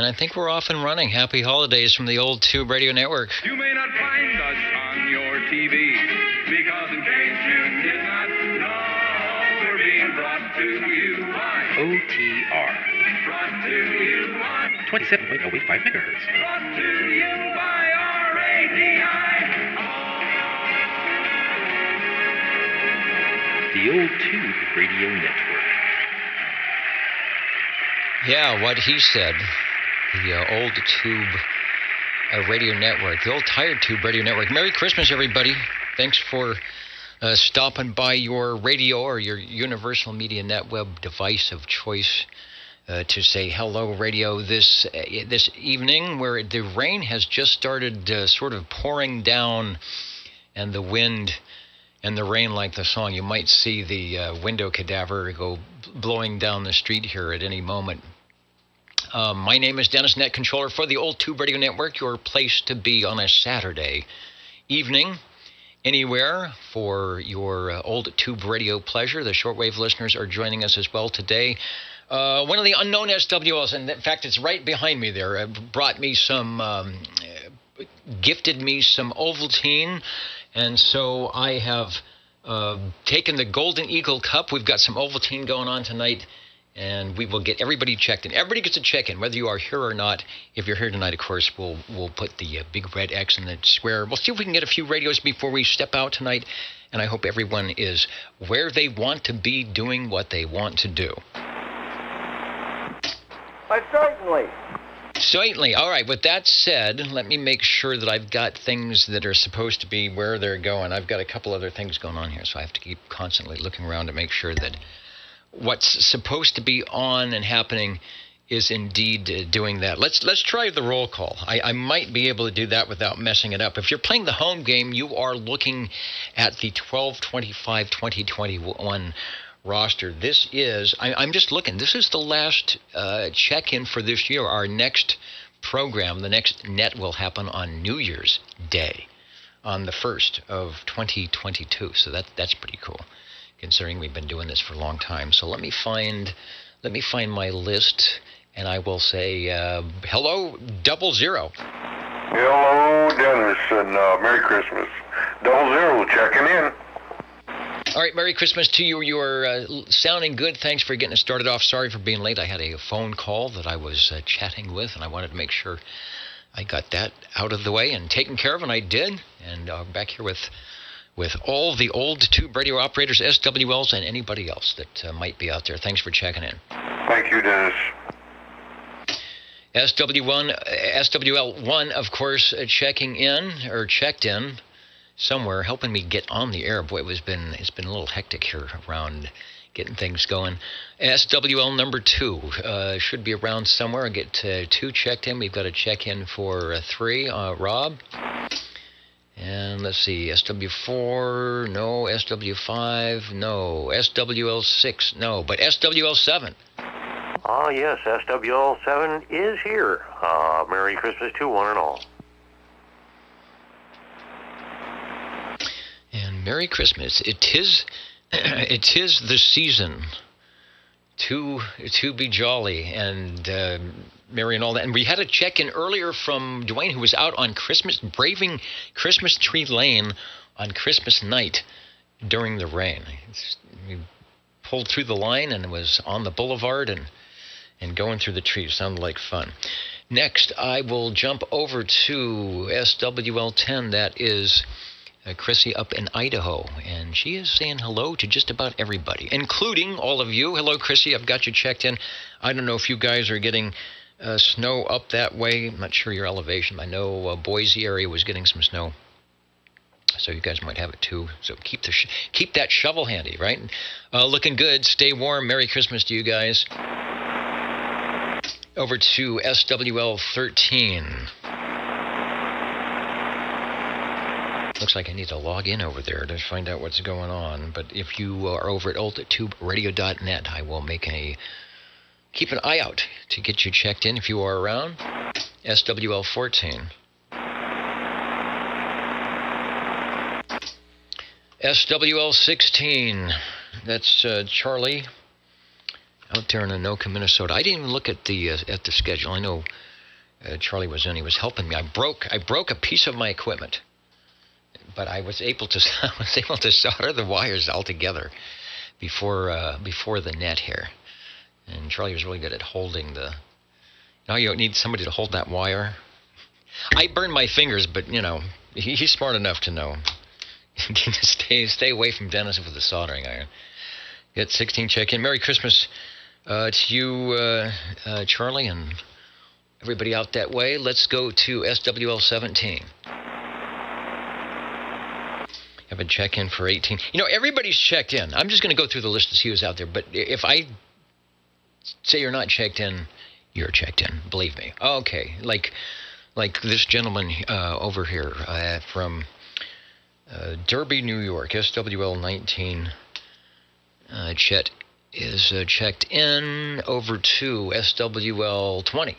And I think we're off and running. Happy holidays from the Old Tube Radio Network. You may not find us on your TV, because in case you did not know, we're being brought to you by OTR. Brought to you by 27.085 megahertz. Brought to you by RADI. The Old Tube Radio Network. Yeah, what he said. The Old Tube Radio Network. The Old Tired Tube Radio Network. Merry Christmas, everybody. Thanks for stopping by your radio or your Universal Media NetWeb device of choice to say hello, radio, this evening, where the rain has just started sort of pouring down, and the wind and the rain, like the song, you might see the window cadaver go blowing down the street here at any moment. My name is Dennis, Net Controller for the Old Tube Radio Network, your place to be on a Saturday evening, anywhere for your Old Tube Radio pleasure. The shortwave listeners are joining us as well today. One of the unknown SWLs, and in fact, it's right behind me there, brought me some, gifted me some Ovaltine, and so I have taken the Golden Eagle Cup. We've got some Ovaltine going on tonight, and we will get everybody checked in. Everybody gets a check-in, whether you are here or not. If you're here tonight, of course, we'll put the big red X in the square. We'll see if we can get a few radios before we step out tonight, and I hope everyone is where they want to be, doing what they want to do. Certainly. All right, with that said, let me make sure that I've got things that are supposed to be where they're going. I've got a couple other things going on here, so I have to keep constantly looking around to make sure that what's supposed to be on and happening is indeed doing that. Let's try the roll call. I might be able to do that without messing it up. If you're playing the home game, you are looking at the 12/25/2021 roster. This is, I'm just looking, this is the last check-in for this year. Our next program, the next net, will happen on New Year's Day, on the 1st of 2022. So that's pretty cool, considering we've been doing this for a long time. So let me find my list, and I will say hello, 00. Hello, Dennis, and Merry Christmas. 00 checking in. All right, Merry Christmas to you. You are sounding good. Thanks for getting us started off. Sorry for being late. I had a phone call that I was chatting with, and I wanted to make sure I got that out of the way and taken care of, and I did. And I'm back here with all the Old Tube radio operators, SWLs, and anybody else that might be out there. Thanks for checking in. Thank you, Dennis. SWL1, of course, checked in somewhere, helping me get on the air. Boy, it's been a little hectic here around getting things going. SWL number 2 should be around somewhere. I get 2 checked in. We've got a check-in for 3, Rob. And let's see, SW4, no. SW5, no. SWL6, no. But SWL7. Ah, yes, SWL7 is here. Merry Christmas to one and all. And Merry Christmas. It is the season to be jolly and merry and all that. And we had a check-in earlier from Dwayne, who was out on braving Christmas Tree Lane on Christmas night during the rain. We pulled through the line and was on the boulevard and going through the trees. Sounded like fun. Next, I will jump over to SWL10. That is Chrissy up in Idaho, and she is saying hello to just about everybody, including all of you. Hello, Chrissy. I've got you checked in. I don't know if you guys are getting snow up that way. I'm not sure your elevation. I know Boise area was getting some snow, so you guys might have it too. So keep that shovel handy, right? Looking good. Stay warm. Merry Christmas to you guys. Over to SWL 13. Looks like I need to log in over there to find out what's going on. But if you are over at oldtuberadio.net, I will keep an eye out to get you checked in if you are around. SWL 14. SWL 16. That's Charlie out there in Anoka, Minnesota. I didn't even look at the schedule. I know Charlie was in. He was helping me. I broke a piece of my equipment, but I was able to solder the wires all together before the net here. And Charlie was really good at holding the. You don't need somebody to hold that wire. I burned my fingers, but he's smart enough to know. stay away from Dennis with the soldering iron. Get 16 check in. Merry Christmas to you, Charlie, and everybody out that way. Let's go to SWL 17. Have a check in for 18. Everybody's checked in. I'm just going to go through the list to see who's out there. But if I say you're not checked in, you're checked in. Believe me. Okay, like this gentleman over here from Derby, New York, SWL 19. Chet is checked in over to SWL 20.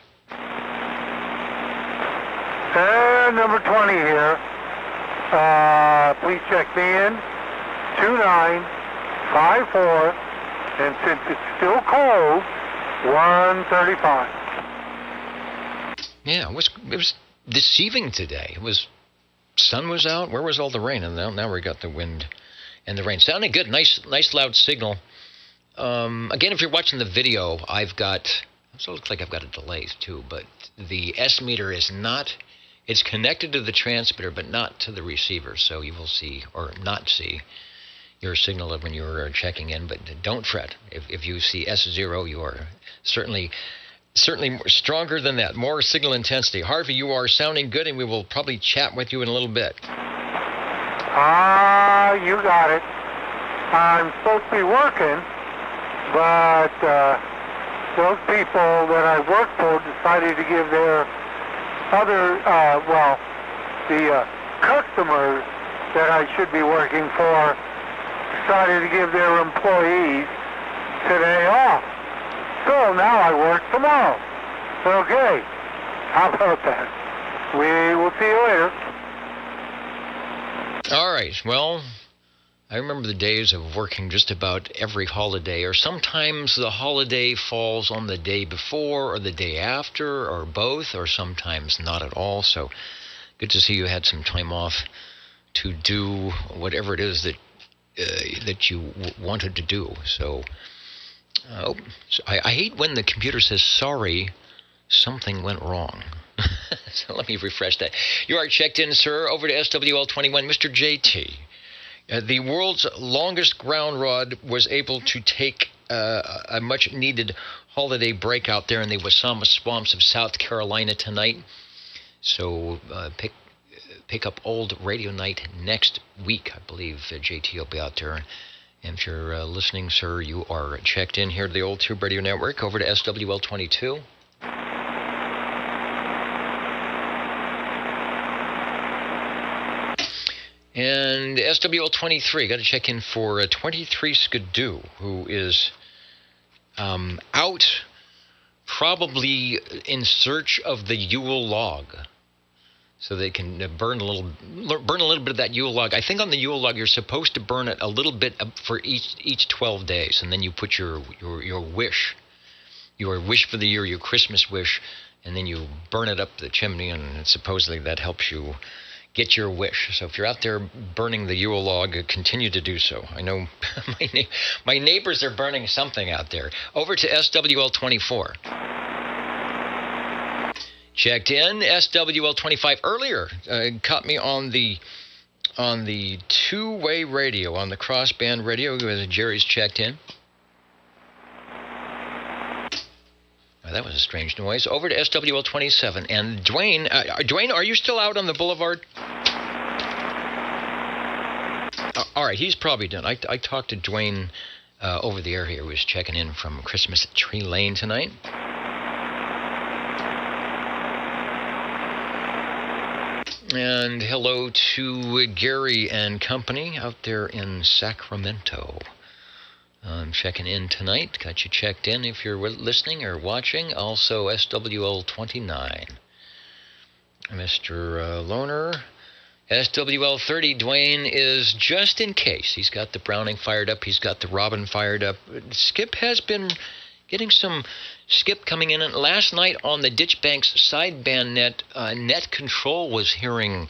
And number 20 here. Please check me in. 2954. And since it's still cold, 135. Yeah, it was deceiving today. Sun was out. Where was all the rain? And now we got the wind and the rain. Sounding good. Nice loud signal. Again, if you're watching the video, it looks like I've got a delay too, but the S meter is not. It's connected to the transmitter, but not to the receiver. So you will see or not see your signal when you're checking in. But don't fret. If you see S0, you are certainly more stronger than that. More signal intensity. Harvey, you are sounding good, and we will probably chat with you in a little bit. You got it. I'm supposed to be working, but those people that I work for decided to give their other, the customers that I should be working for decided to give their employees today off. So now I work tomorrow. Okay. How about that? We will see you later. All right. Well, I remember the days of working just about every holiday, or sometimes the holiday falls on the day before or the day after or both, or sometimes not at all. So good to see you had some time off to do whatever it is that you wanted to do. So, I hate when the computer says, sorry, something went wrong. So let me refresh that. You are checked in, sir. Over to SWL 21, Mr. JT. The world's longest ground rod was able to take a much-needed holiday break out there in the Wasama swamps of South Carolina tonight. So pick up old radio night next week. I believe JT will be out there. And if you're listening, sir, you are checked in here to the Old Tube Radio Network. Over to SWL 22. And SWL 23, got to check in for 23 Skidoo, who is out probably in search of the Yule log, so they can burn a little bit of that Yule log. I think on the Yule log you're supposed to burn it a little bit for each 12 days, and then you put your wish for the year, your Christmas wish, and then you burn it up the chimney, and supposedly that helps you get your wish. So if you're out there burning the Yule log, continue to do so. I know my neighbors are burning something out there. Over to SWL 24. Checked in. SWL 25 earlier caught me on the two-way radio, on the crossband radio. Jerry's checked in. That was a strange noise. Over to SWL 27. And Dwayne, are you still out on the boulevard? All right, he's probably done. I talked to Dwayne over the air here, who was checking in from Christmas Tree Lane tonight. And hello to Gary and company out there in Sacramento. I'm checking in tonight. Got you checked in if you're listening or watching. Also, SWL 29. Mr. Loner. SWL 30, Dwayne is just in case. He's got the Browning fired up. He's got the Robin fired up. Skip has been getting some skip coming in. And last night on the Ditchbanks sideband net control was hearing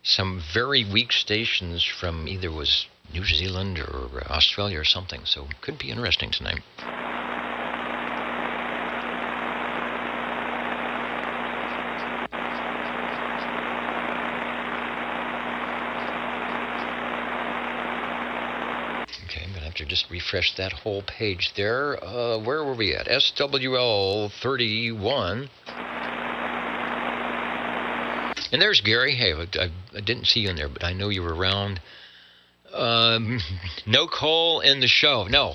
some very weak stations from either was New Zealand or Australia or something. So could be interesting tonight. To just refresh that whole page there. Where were we at? SWL 31. And there's Gary. Hey, I didn't see you in there, but I know you were around. No call in the show. No.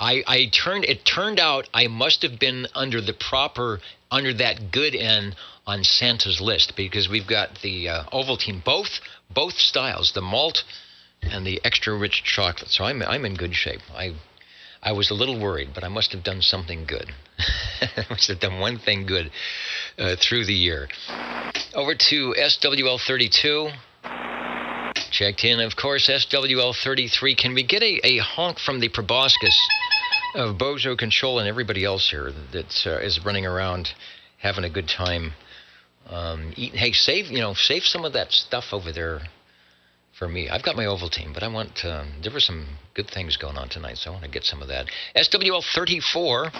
It turned out I must have been under that good end on Santa's list, because we've got the Ovaltine, both styles, the malt and the extra rich chocolate. So I'm in good shape. I was a little worried, but I must have done something good. I must have done one thing good through the year. Over to SWL 32. Checked in, of course, SWL 33. Can we get a honk from the proboscis of Bozo Control and everybody else here that is running around having a good time eating? Hey, save some of that stuff over there for me. I've got my Ovaltine, but I want, there were some good things going on tonight, so I want to get some of that. SWL 34.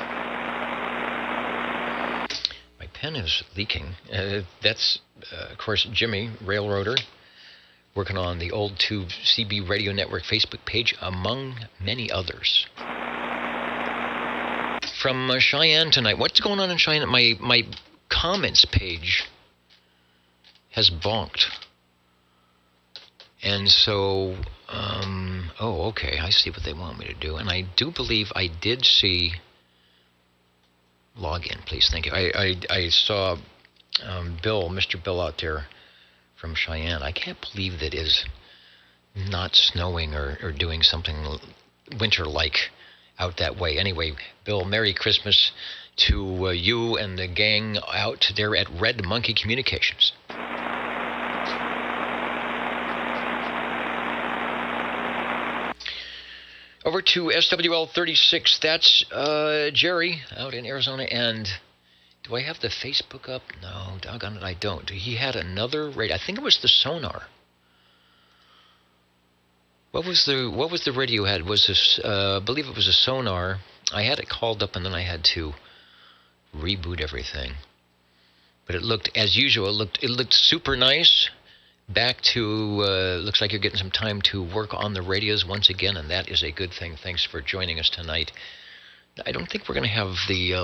My pen is leaking. That's, of course, Jimmy, Railroader, working on the Old Tube CB Radio Network Facebook page, among many others. From Cheyenne tonight. What's going on in Cheyenne? My comments page has bonked. And so, okay, I see what they want me to do. And I do believe I did see, log in, please, thank you. I saw Mr. Bill out there from Cheyenne. I can't believe that is not snowing or doing something winter-like out that way. Anyway, Bill, Merry Christmas to you and the gang out there at Red Monkey Communications. Over to SWL 36. That's Jerry out in Arizona. And do I have the Facebook up? No, doggone it, I don't. He had another radio. I think it was the Sonar. What was the radio had? Was this? I believe it was a Sonar. I had it called up and then I had to reboot everything. But it looked, as usual, it looked super nice. Back to, looks like you're getting some time to work on the radios once again, and that is a good thing. Thanks for joining us tonight. I don't think we're going to have the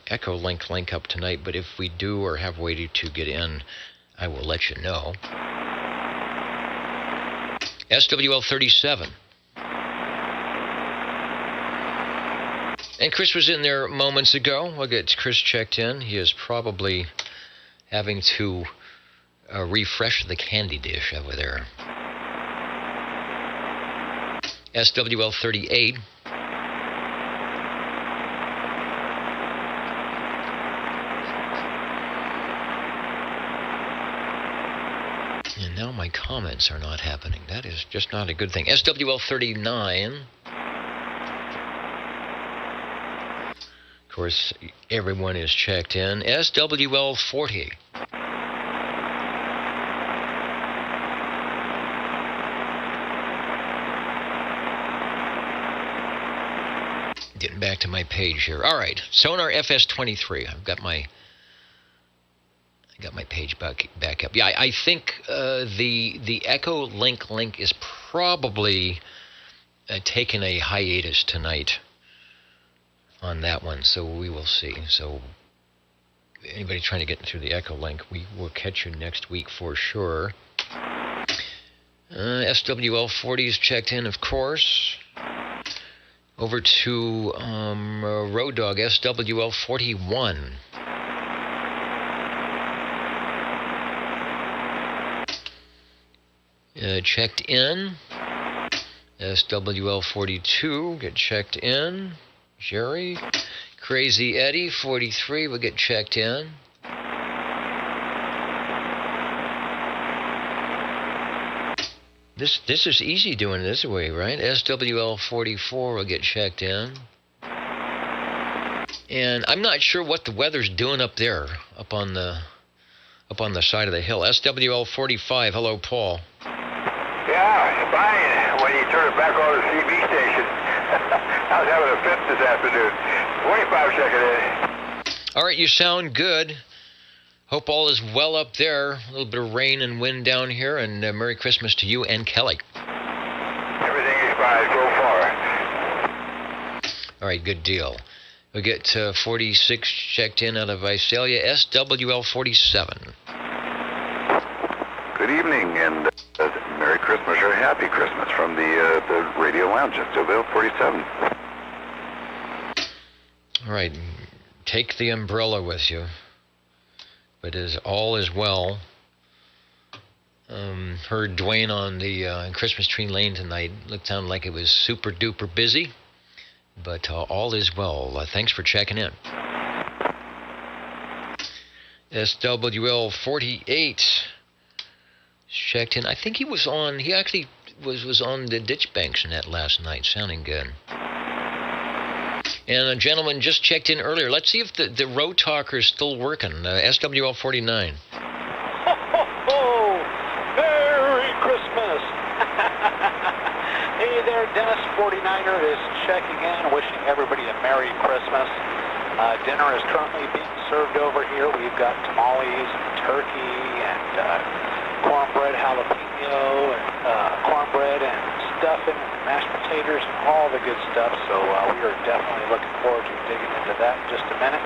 Echo link up tonight, but if we do or have waited to get in, I will let you know. SWL 37. And Chris was in there moments ago. We'll get Chris checked in. He is probably having to refresh the candy dish over there. SWL 38. And now my comments are not happening. That is just not a good thing. SWL 39. Of course, everyone is checked in. SWL 40. Getting back to my page here. All right, Sonar FS23. I got my page back up. Yeah, I think the Echo link is probably taking a hiatus tonight on that one, so we will see. So anybody trying to get through the Echo link, we will catch you next week for sure. SWL 40 is checked in, of course. Over to Road Dog, SWL 41. Checked in. SWL 42, get checked in. Jerry. Crazy Eddie, 43, will get checked in. This is easy doing it this way, right? SWL 44 will get checked in. And I'm not sure what the weather's doing up there, up on the side of the hill. SWL 45. Hello, Paul. Yeah, fine. When you turn it back on the CB station. I was having a fit this afternoon. 45 checking in. All right, you sound good. Hope all is well up there. A little bit of rain and wind down here, and Merry Christmas to you and Kelly. Everything is fine so far. All right, good deal. We get 46 checked in out of Visalia, SWL 47. Good evening, and Merry Christmas or Happy Christmas from the Radio Lounge at SWL 47. All right, take the umbrella with you. But all is well. Heard Dwayne on the Christmas Tree Lane tonight. Sounded like it was super duper busy. But all is well. Thanks for checking in. SWL 48 checked in. I think he actually was on the Ditch Banks net last night, sounding good. And a gentleman just checked in earlier. Let's see if the Road Talker is still working. SWL 49. Merry Christmas! Hey there, Dennis 49er is checking in, wishing everybody a Merry Christmas. Dinner is currently being served over here. We've got tamales and turkey and cornbread jalapeno and cornbread and stuffing and mashed potatoes and all the good stuff. So we are definitely looking forward to digging into that in just a minute.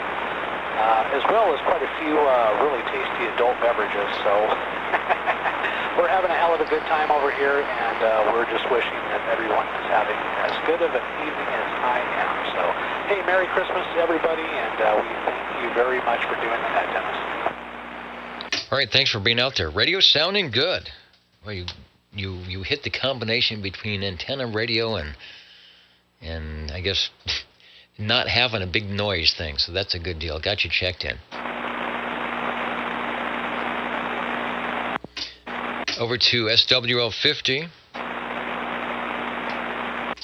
As well as quite a few really tasty adult beverages. So we're having a hell of a good time over here, and we're just wishing that everyone is having as good of an evening as I am. So, hey, Merry Christmas to everybody, and we thank you very much for doing that, Dennis. All right, thanks for being out there. Radio sounding good. Well, you hit the combination between antenna radio and I guess not having a big noise thing, so that's a good deal. Got you checked in. Over to SWL 50.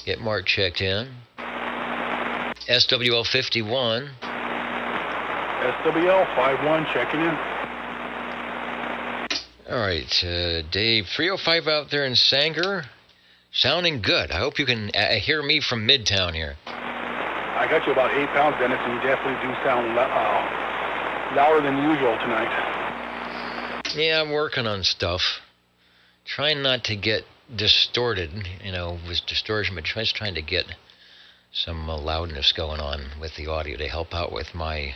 Get Mark checked in. SWL 51. SWL 51 checking in. All right, Dave, 305 out there in Sanger. Sounding good. I hope you can hear me from Midtown here. I got you about 8 pounds, Dennis, and you definitely do sound louder than usual tonight. Yeah, I'm working on stuff. Trying not to get distorted, with distortion, but just trying to get some loudness going on with the audio to help out with my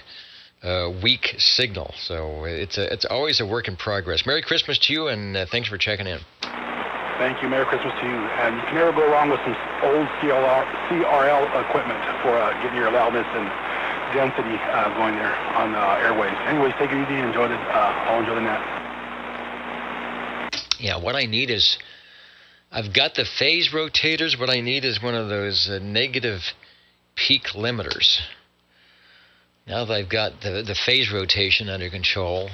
weak signal. So it's always a work in progress. Merry Christmas to you, and thanks for checking in. Thank you. Merry Christmas to you. And you can never go wrong with some old CRL equipment for getting your loudness and density going there on airways. Anyways, take it easy and enjoy I'll enjoy the net. Yeah, what I need is, I've got the phase rotators. What I need is one of those negative peak limiters. Now that I've got the phase rotation under control,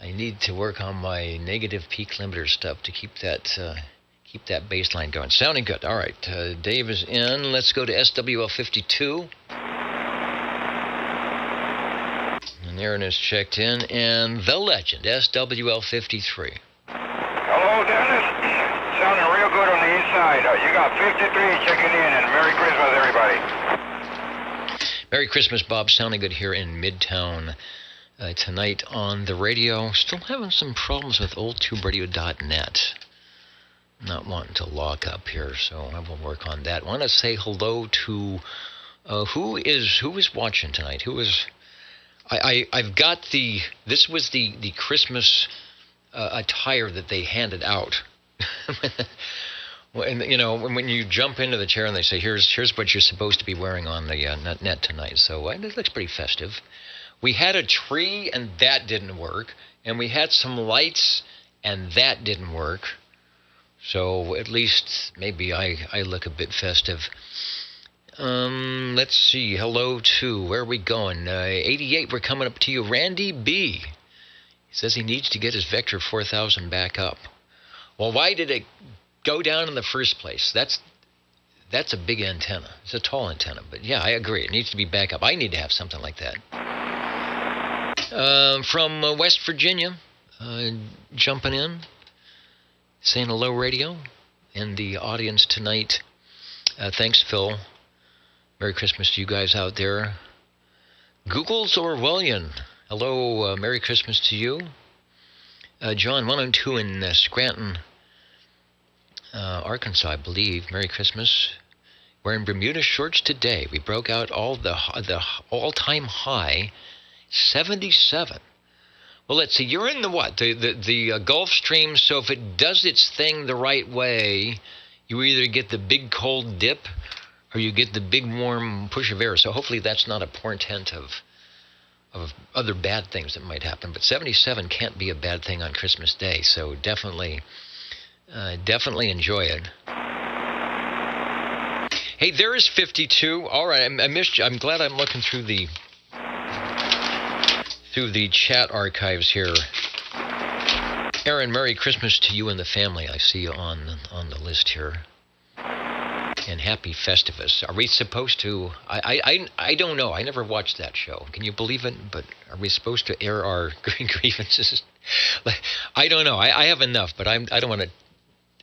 I need to work on my negative peak limiter stuff to keep that baseline going. Sounding good. All right, Dave is in. Let's go to SWL 52. And Aaron is checked in. And the legend, SWL 53. Hello, Dennis. Sounding real good on the inside. You got 53 checking in, and Merry Christmas, everybody. Merry Christmas, Bob. Sounding good here in Midtown tonight on the radio. Still having some problems with oldtuberadio.net. Not wanting to lock up here, so I will work on that. Want to say hello to who is watching tonight? I've got this was the Christmas attire that they handed out. And when you jump into the chair and they say, here's what you're supposed to be wearing on the net tonight. So it looks pretty festive. We had a tree and that didn't work, and we had some lights and that didn't work. So at least maybe I look a bit festive. Let's see. Hello to, where are we going? 88, we're coming up to you. Randy B. He says he needs to get his Vector 4000 back up. Well, why did it go down in the first place? That's a big antenna. It's a tall antenna, but yeah, I agree. It needs to be back up. I need to have something like that. From West Virginia, jumping in, saying hello, radio, and the audience tonight. Thanks, Phil. Merry Christmas to you guys out there. Google's Orwellian. Hello, Merry Christmas to you. John 102 in Scranton, Arkansas, I believe. Merry Christmas. Wearing Bermuda shorts today. We broke out the all-time high, 77. Well, let's see. You're in the what? The Gulf Stream. So if it does its thing the right way, you either get the big cold dip or you get the big warm push of air. So hopefully that's not a portent of other bad things that might happen. But 77 can't be a bad thing on Christmas Day. So definitely enjoy it. Hey, there is 52. All right, I missed you. I'm glad I'm looking through the chat archives here. Aaron, Merry Christmas to you and the family. I see you on the list here. And Happy Festivus. Are we supposed to... I don't know. I never watched that show. Can you believe it? But are we supposed to air our grievances? I don't know. I have enough, but I don't want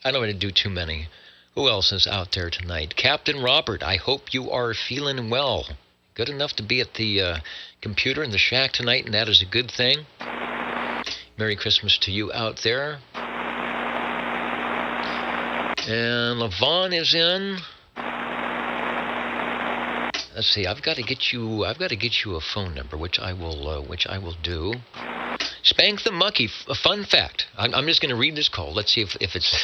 to do too many. Who else is out there tonight? Captain Robert, I hope you are feeling well. Good enough to be at the computer in the shack tonight, and that is a good thing. Merry Christmas to you out there. And Levon is in. Let's see. I've got to get you a phone number, which I will do. Spank the Monkey. A fun fact. I'm just going to read this call. Let's see if it's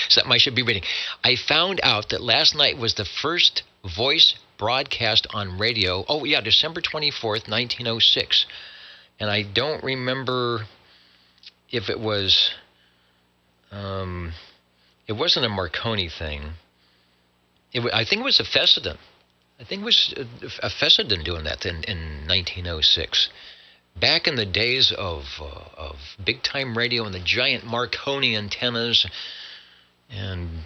something I should be reading. I found out that last night was the first voice broadcast on radio. Oh yeah, December 24th, 1906. And I don't remember if it was. It wasn't a Marconi thing. I think it was a Fessenden. I think it was a Fessenden doing that in 1906. Back in the days of big-time radio and the giant Marconi antennas and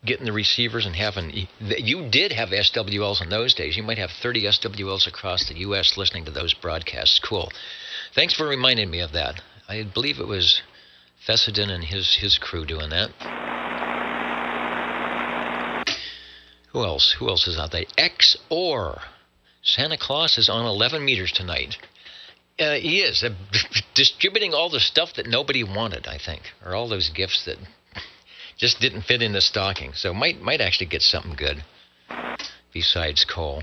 getting the receivers and having... You did have SWLs in those days. You might have 30 SWLs across the U.S. listening to those broadcasts. Cool. Thanks for reminding me of that. I believe it was Fessenden and his crew doing that. Who else? Who else is out there? XOR. Santa Claus is on 11 meters tonight. He is distributing all the stuff that nobody wanted, I think, or all those gifts that just didn't fit in the stocking. So might actually get something good besides coal.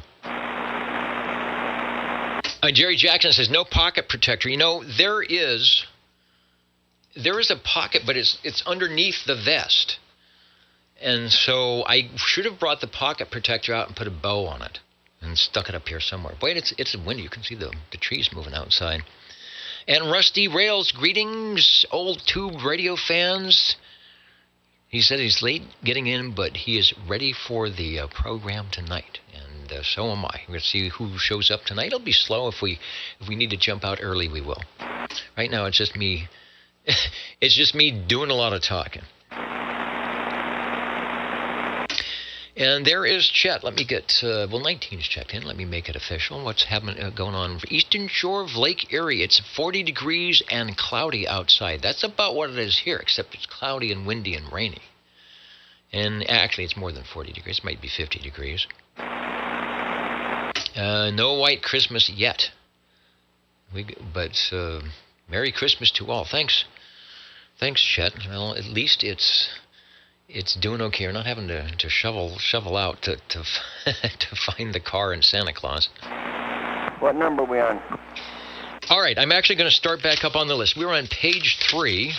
Jerry Jackson says no pocket protector. You know, there is a pocket, but it's underneath the vest. And so I should have brought the pocket protector out and put a bow on it and stuck it up here somewhere. Wait, it's windy. You can see the trees moving outside. And Rusty Rails, greetings, old tube radio fans. He said he's late getting in, but he is ready for the program tonight. And so am I. We're going to see who shows up tonight. It'll be slow. If we need to jump out early, we will. Right now, it's just me. It's just me doing a lot of talking. And there is Chet. Let me get, 19's checked in. Let me make it official. What's going on for Eastern Shore of Lake Erie? It's 40 degrees and cloudy outside. That's about what it is here, except it's cloudy and windy and rainy. And actually, it's more than 40 degrees. It might be 50 degrees. No white Christmas yet. But Merry Christmas to all. Thanks, Chet. Well, at least it's doing okay. You're not having to shovel out to to find the car and Santa Claus. What number are we on? All right, I'm actually going to start back up on the list. We were on page 3,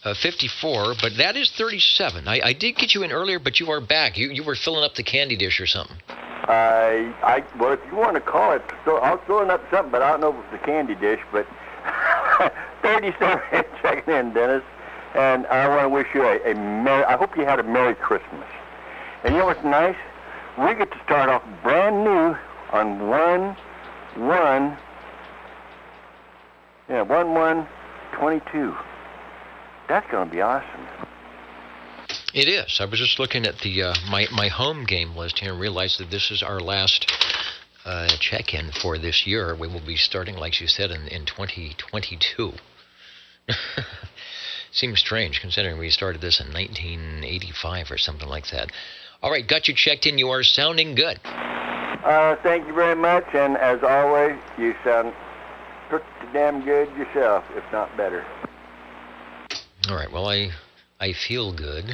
54, but that is 37. I did get you in earlier, but you are back. You were filling up the candy dish or something. Well, if you want to call it, so I was filling up something, but I don't know if it was the candy dish, but 37 checking in, Dennis. And I want to wish you a Merry... I hope you had a Merry Christmas. And you know what's nice? We get to start off brand new on 1/1/22. That's going to be awesome. It is. I was just looking at the my home game list here and realized that this is our last check-in for this year. We will be starting, like you said, in 2022. Seems strange considering we started this in 1985 or something like that. All right, got you checked in. You are sounding good. Thank you very much, and as always, you sound pretty damn good yourself, if not better. All right, well, I feel good.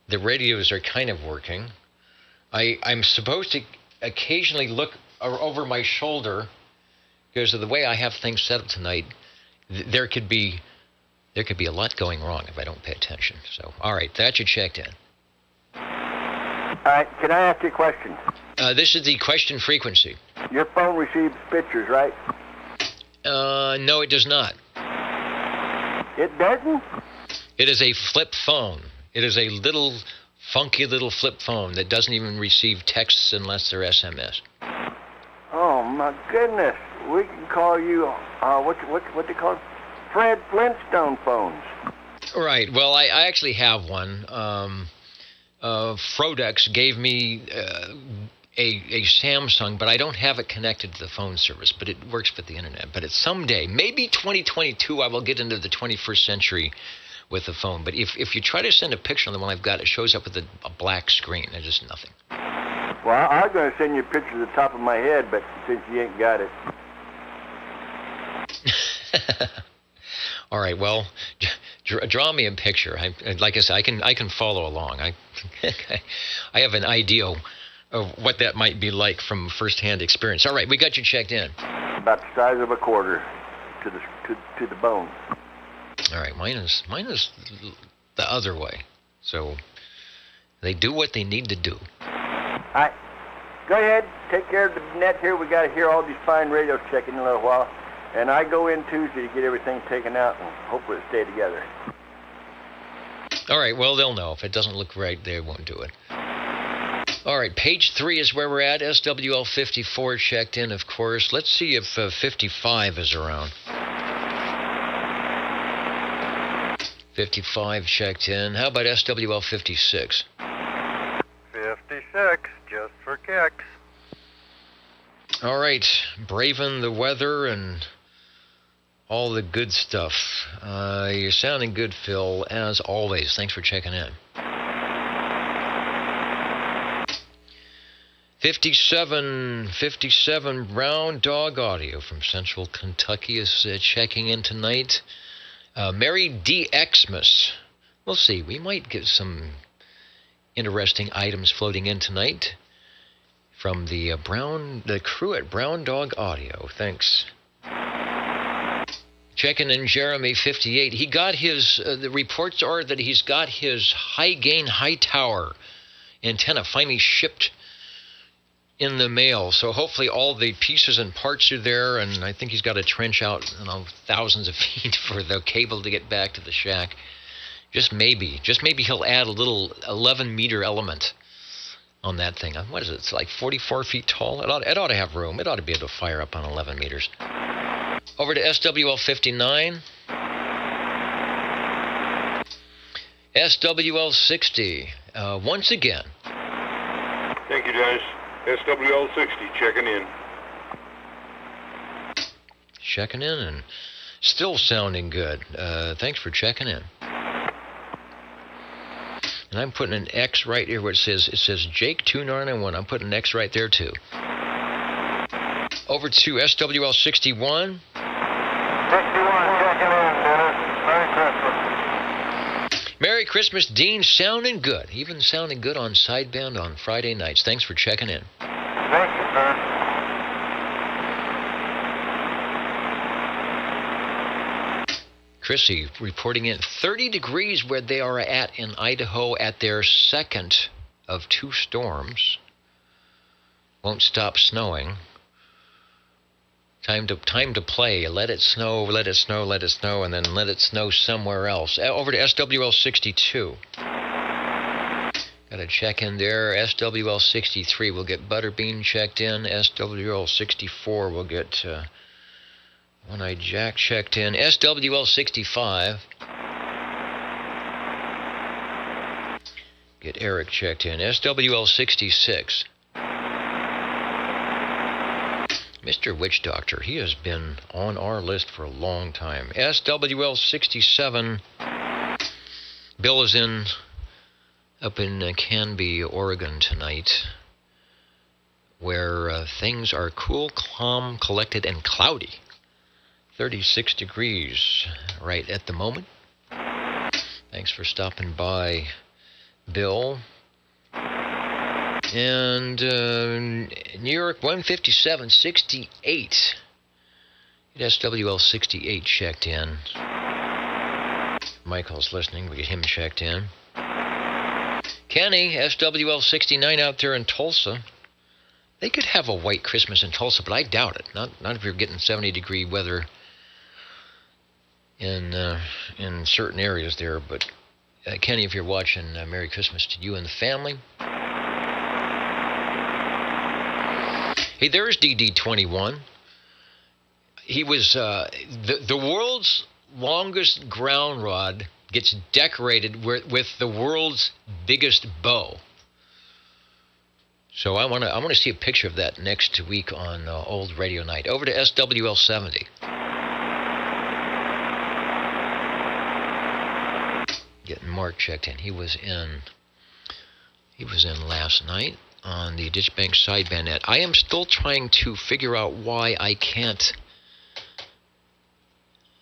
The radios are kind of working. I'm supposed to occasionally look over my shoulder because of the way I have things set up tonight. There could be a lot going wrong if I don't pay attention. So, all right, that you checked in. All right, can I ask you a question? This is the question frequency. Your phone receives pictures, right? No, it does not. It doesn't? It is a flip phone. It is a little funky little flip phone that doesn't even receive texts unless they're SMS. Oh my goodness! We can call you what they call it? Fred Flintstone phones. Right. Well, I actually have one. Frodex gave me a Samsung, but I don't have it connected to the phone service. But it works with the internet. But it's someday, maybe 2022, I will get into the 21st century with the phone. But if you try to send a picture on the one I've got, it shows up with a black screen. There's just nothing. Well, I was going to send you a picture of the top of my head, but since you ain't got it. All right. Well, draw me a picture. Like I said, I can follow along. I have an idea of what that might be like from firsthand experience. All right, we got you checked in. About the size of a quarter to the bone. All right, mine is the other way. So they do what they need to do. All right, go ahead, take care of the net here. We got to hear all these fine radios checking in a little while. And I go in Tuesday to get everything taken out and hopefully it'll stay together. All right, well, they'll know. If it doesn't look right, they won't do it. All right, page 3 is where we're at. SWL 54 checked in, of course. Let's see if 55 is around. 55 checked in. How about SWL 56? 56, just for kicks. All right, braving the weather and all the good stuff. You're sounding good, Phil, as always. Thanks for checking in. 57 Brown Dog Audio from Central Kentucky is checking in tonight. Merry D. Xmas. We'll see. We might get some interesting items floating in tonight from the crew at Brown Dog Audio. Thanks. Checking in Jeremy 58. He got his, the reports are that he's got his high gain, high tower antenna finally shipped in the mail. So hopefully all the pieces and parts are there, and I think he's got to trench out thousands of feet for the cable to get back to the shack. Just maybe he'll add a little 11-meter element on that thing. What is it? It's like 44 feet tall. It ought to have room. It ought to be able to fire up on 11 meters. Over to SWL 59. SWL 60. Once again. Thank you, Dennis. SWL 60 checking in. Checking in and still sounding good. Thanks for checking in. And I'm putting an X right here where it says Jake 2991. I'm putting an X right there too. Over to SWL 61. 61, checking in, Dennis. Merry Christmas. Merry Christmas, Dean. Sounding good. Even sounding good on sideband on Friday nights. Thanks for checking in. Thank you, sir. Chrissy reporting in 30 degrees where they are at in Idaho at their second of 2 storms. Won't stop snowing. Time to play. Let it snow, let it snow, let it snow, and then let it snow somewhere else. Over to SWL 62. Got to check in there. SWL 63 will get Butterbean checked in. SWL 64 will get One-Eyed Jack checked in. SWL 65. Get Eric checked in. SWL 66. Mr. Witch Doctor, he has been on our list for a long time. SWL 67. Bill is up in Canby, Oregon tonight, where things are cool, calm, collected, and cloudy. 36 degrees right at the moment. Thanks for stopping by, Bill. And New York 157.68. SWL 68 checked in. Michael's listening. We get him checked in. Kenny, SWL 69 out there in Tulsa. They could have a white Christmas in Tulsa, but I doubt it. Not if you're getting 70-degree weather in certain areas there. But Kenny, if you're watching, Merry Christmas to you and the family. Hey, there's DD21. He was the world's longest ground rod gets decorated with the world's biggest bow. So I want to see a picture of that next week on Old Radio Night. Over to SWL 70. Getting Mark checked in. He was in last night on the Ditch Bank sideband net. I am still trying to figure out why I can't.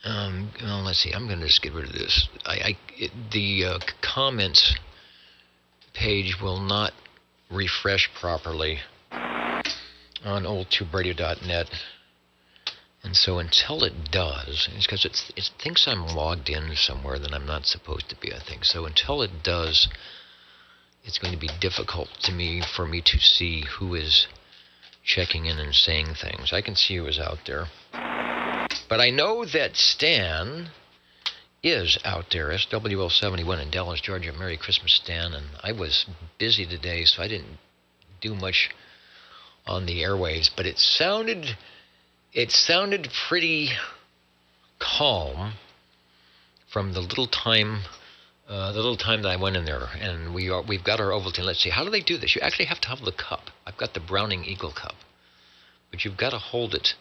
Well, let's see. I'm going to just get rid of this. The comments page will not refresh properly on oldtuberadio.net, and so until it does, it's because it thinks I'm logged in somewhere that I'm not supposed to be, I think. So until it does, it's going to be difficult for me to see who is checking in and saying things. I can see who is out there. But I know that Stan is out there, SWL 71 in Dallas, Georgia. Merry Christmas, Stan. And I was busy today, so I didn't do much on the airwaves. But it sounded pretty calm from the little time that I went in there. And we've got our Ovaltine. Let's see, how do they do this? You actually have to have the cup. I've got the Browning Eagle Cup, but you've got to hold it.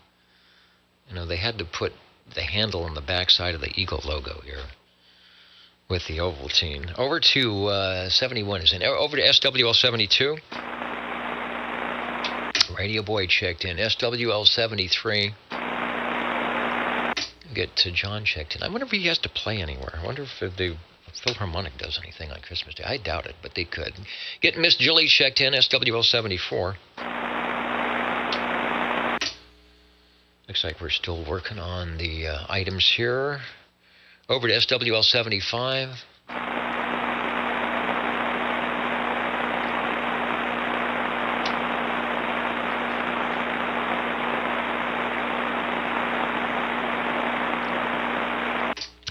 You know, they had to put the handle on the back side of the Eagle logo here with the Ovaltine. Over to 71 is in. Over to SWL 72. Radio Boy checked in. SWL 73. Get to John checked in. I wonder if he has to play anywhere. I wonder if the Philharmonic does anything on Christmas Day. I doubt it, but they could. Get Miss Julie checked in. SWL 74. Looks like we're still working on the items here. Over to SWL 75.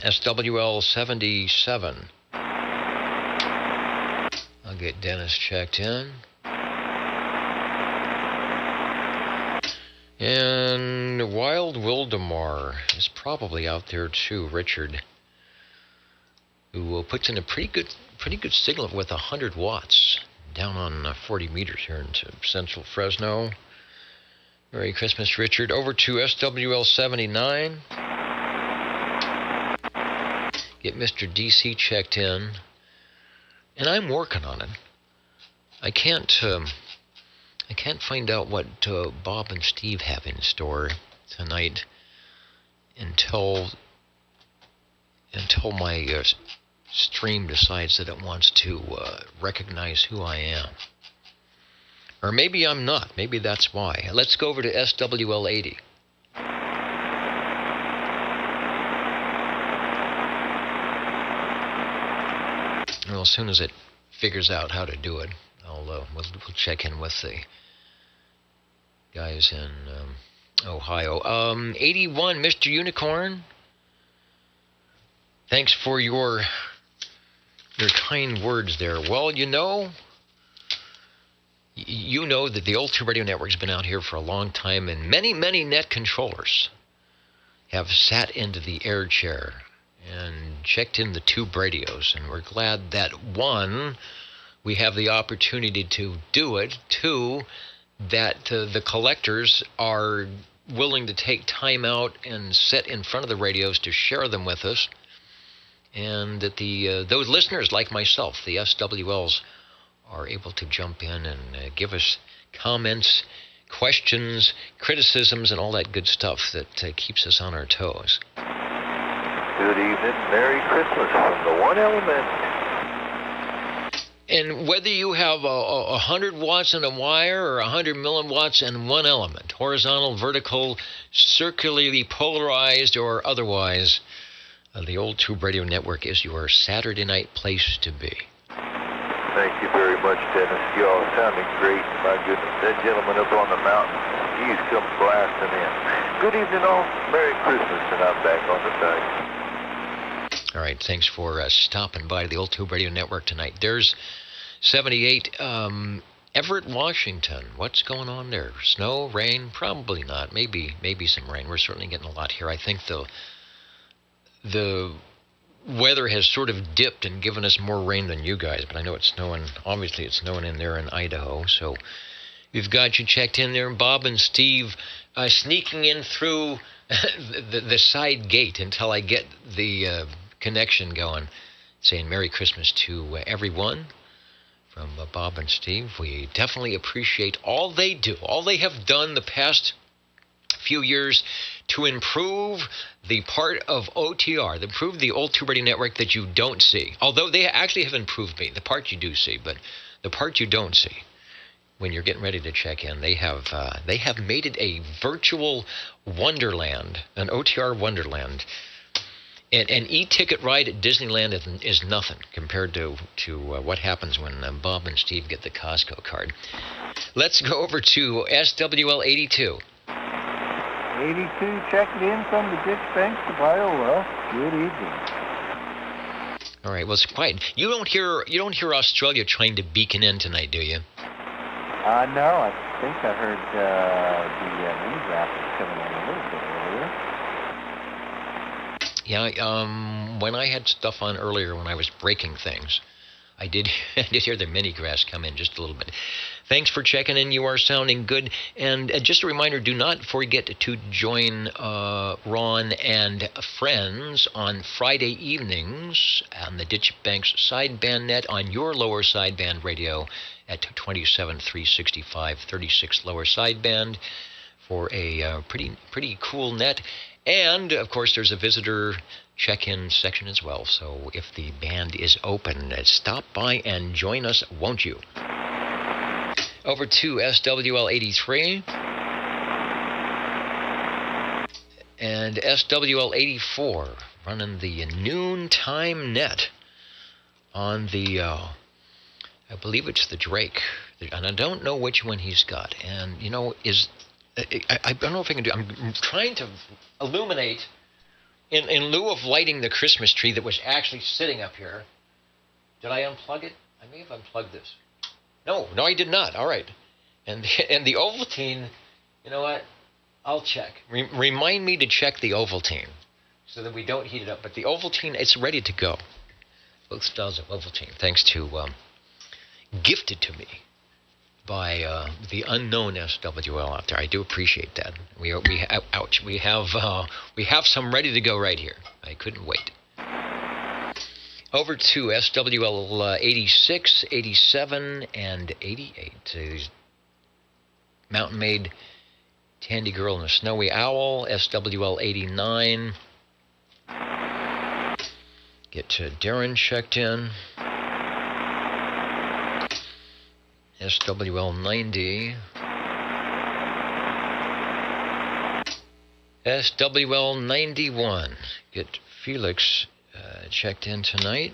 SWL 77. I'll get Dennis checked in. And Wild Wildemar is probably out there too, Richard, who puts in a pretty good signal with 100 watts down on 40 meters here into central Fresno. Merry Christmas, Richard. Over to SWL 79. Get Mr. DC checked in, and I'm working on it. I can't find out what Bob and Steve have in store tonight until my stream decides that it wants to recognize who I am. Or maybe I'm not. Maybe that's why. Let's go over to SWL 80. Well, as soon as it figures out how to do it, we'll check in with the guys in Ohio. 81, Mr. Unicorn. Thanks for your kind words there. Well, you know that the Old Tube Radio Network's been out here for a long time, and many, many net controllers have sat into the air chair and checked in the tube radios, and we're glad that one we have the opportunity to do it. Two, that the collectors are willing to take time out and sit in front of the radios to share them with us. And that those listeners like myself, the SWLs, are able to jump in and give us comments, questions, criticisms, and all that good stuff that keeps us on our toes. Good evening. Merry Christmas from the One Element. And whether you have 100 watts in a wire or 100 milliwatts in one element, horizontal, vertical, circularly polarized, or otherwise, the Old Tube Radio Network is your Saturday night place to be. Thank you very much, Dennis. You all sounding great. My goodness, that gentleman up on the mountain, he's come blasting in. Good evening, all. Merry Christmas, and I'm back on the side. All right, thanks for stopping by the Old Tube Radio Network tonight. There's 78 Everett, Washington. What's going on there? Snow, rain? Probably not. Maybe some rain. We're certainly getting a lot here. I think the weather has sort of dipped and given us more rain than you guys, but I know it's snowing. Obviously, it's snowing in there in Idaho. So we've got you checked in there. Bob and Steve sneaking in through the side gate until I get the connection going, saying Merry Christmas to everyone from Bob and Steve. We definitely appreciate all they do, all they have done the past few years to improve the part of OTR, to improve the Old Tube Radio Network that you don't see. Although they actually have improved me, the part you do see, but the part you don't see when you're getting ready to check in, they have made it a virtual wonderland, an OTR wonderland. An e-ticket ride at Disneyland is nothing compared to what happens when Bob and Steve get the Costco card. Let's go over to SWL 82. 82 checking in from the Ditch Banks of Iowa. Good evening. All right, well, it's quiet. You don't hear Australia trying to beacon in tonight, do you? No, I think I heard the mini graphics coming in a little bit earlier. Yeah, when I had stuff on earlier when I was breaking things, I did hear the mini grass come in just a little bit. Thanks for checking in. You are sounding good. And just a reminder, do not forget to join Ron and friends on Friday evenings on the Ditch Banks sideband net on your lower sideband radio at 27,365, 36 lower sideband for a pretty cool net. And, of course, there's a visitor check-in section as well. So if the band is open, stop by and join us, won't you? Over to SWL 83 and SWL 84 running the noontime net on the, I believe it's the Drake. And I don't know which one he's got. And, you know, I don't know if I can do. I'm trying to illuminate in lieu of lighting the Christmas tree that was actually sitting up here. Did I unplug it? I may have unplugged this. No, I did not. All right. And the Ovaltine, you know what? I'll check. Remind me to check the Ovaltine so that we don't heat it up. But the Ovaltine, it's ready to go. Both styles of Ovaltine, thanks to gifted to me by the unknown SWL out there. I do appreciate that. We have some ready to go right here. I couldn't wait. Over to SWL 86, 87, and 88. Mountain Maid, Tandy Girl, and a Snowy Owl. SWL 89. Get Darren checked in. SWL 90. SWL 91. Get Felix checked in tonight.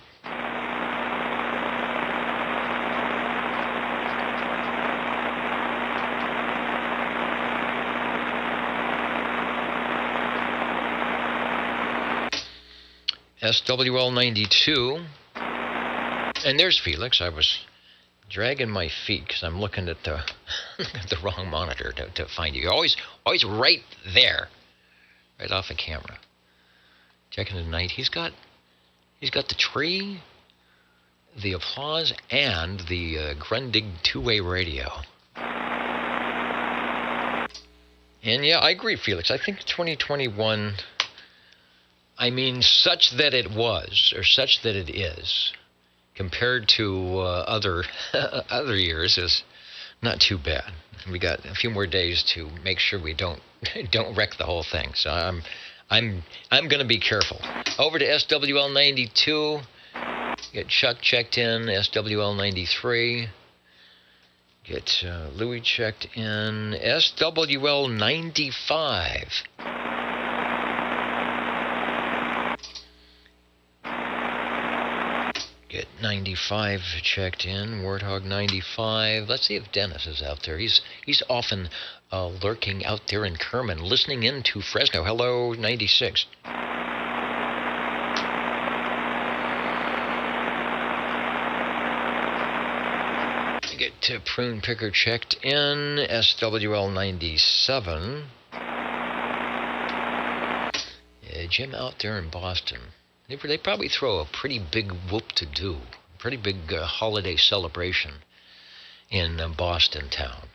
SWL 92. And there's Felix. I was dragging my feet because I'm looking at the the wrong monitor to find you. You're always right there, right off the camera. Checking tonight. He's got the tree. the applause and the Grundig two-way radio. And yeah, I agree, Felix. I think 2021, I mean, such that it was, or such that it is, compared to other years, is not too bad. We got a few more days to make sure we don't wreck the whole thing. So I'm going to be careful. Over to SWL 92. Get Chuck checked in. SWL 93. Get Louis checked in. SWL 95. Get 95 checked in. Warthog 95. Let's see if Dennis is out there. He's often lurking out there in Kerman, listening in to Fresno. Hello, 96. Get Prune Picker checked in. SWL 97. Jim out there in Boston. They probably throw a pretty big whoop-to-do, pretty big holiday celebration in Boston town.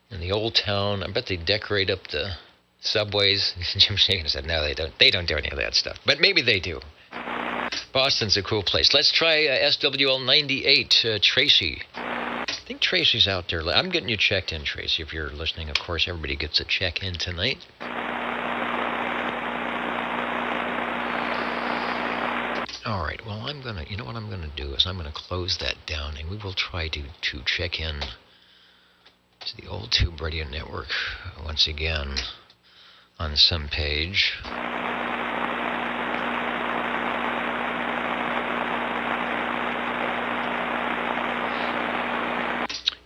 In the old town, I bet they decorate up the subways. Jim Shagan said, no, they don't. They don't do any of that stuff. But maybe they do. Boston's a cool place. Let's try SWL 98, Tracy. I think Tracy's out there. I'm getting you checked in, Tracy, if you're listening. Of course, everybody gets a check-in tonight. All right, well, you know what I'm going to do is I'm going to close that down, and we will try to check in to the Old Tube Radio Network once again on some page.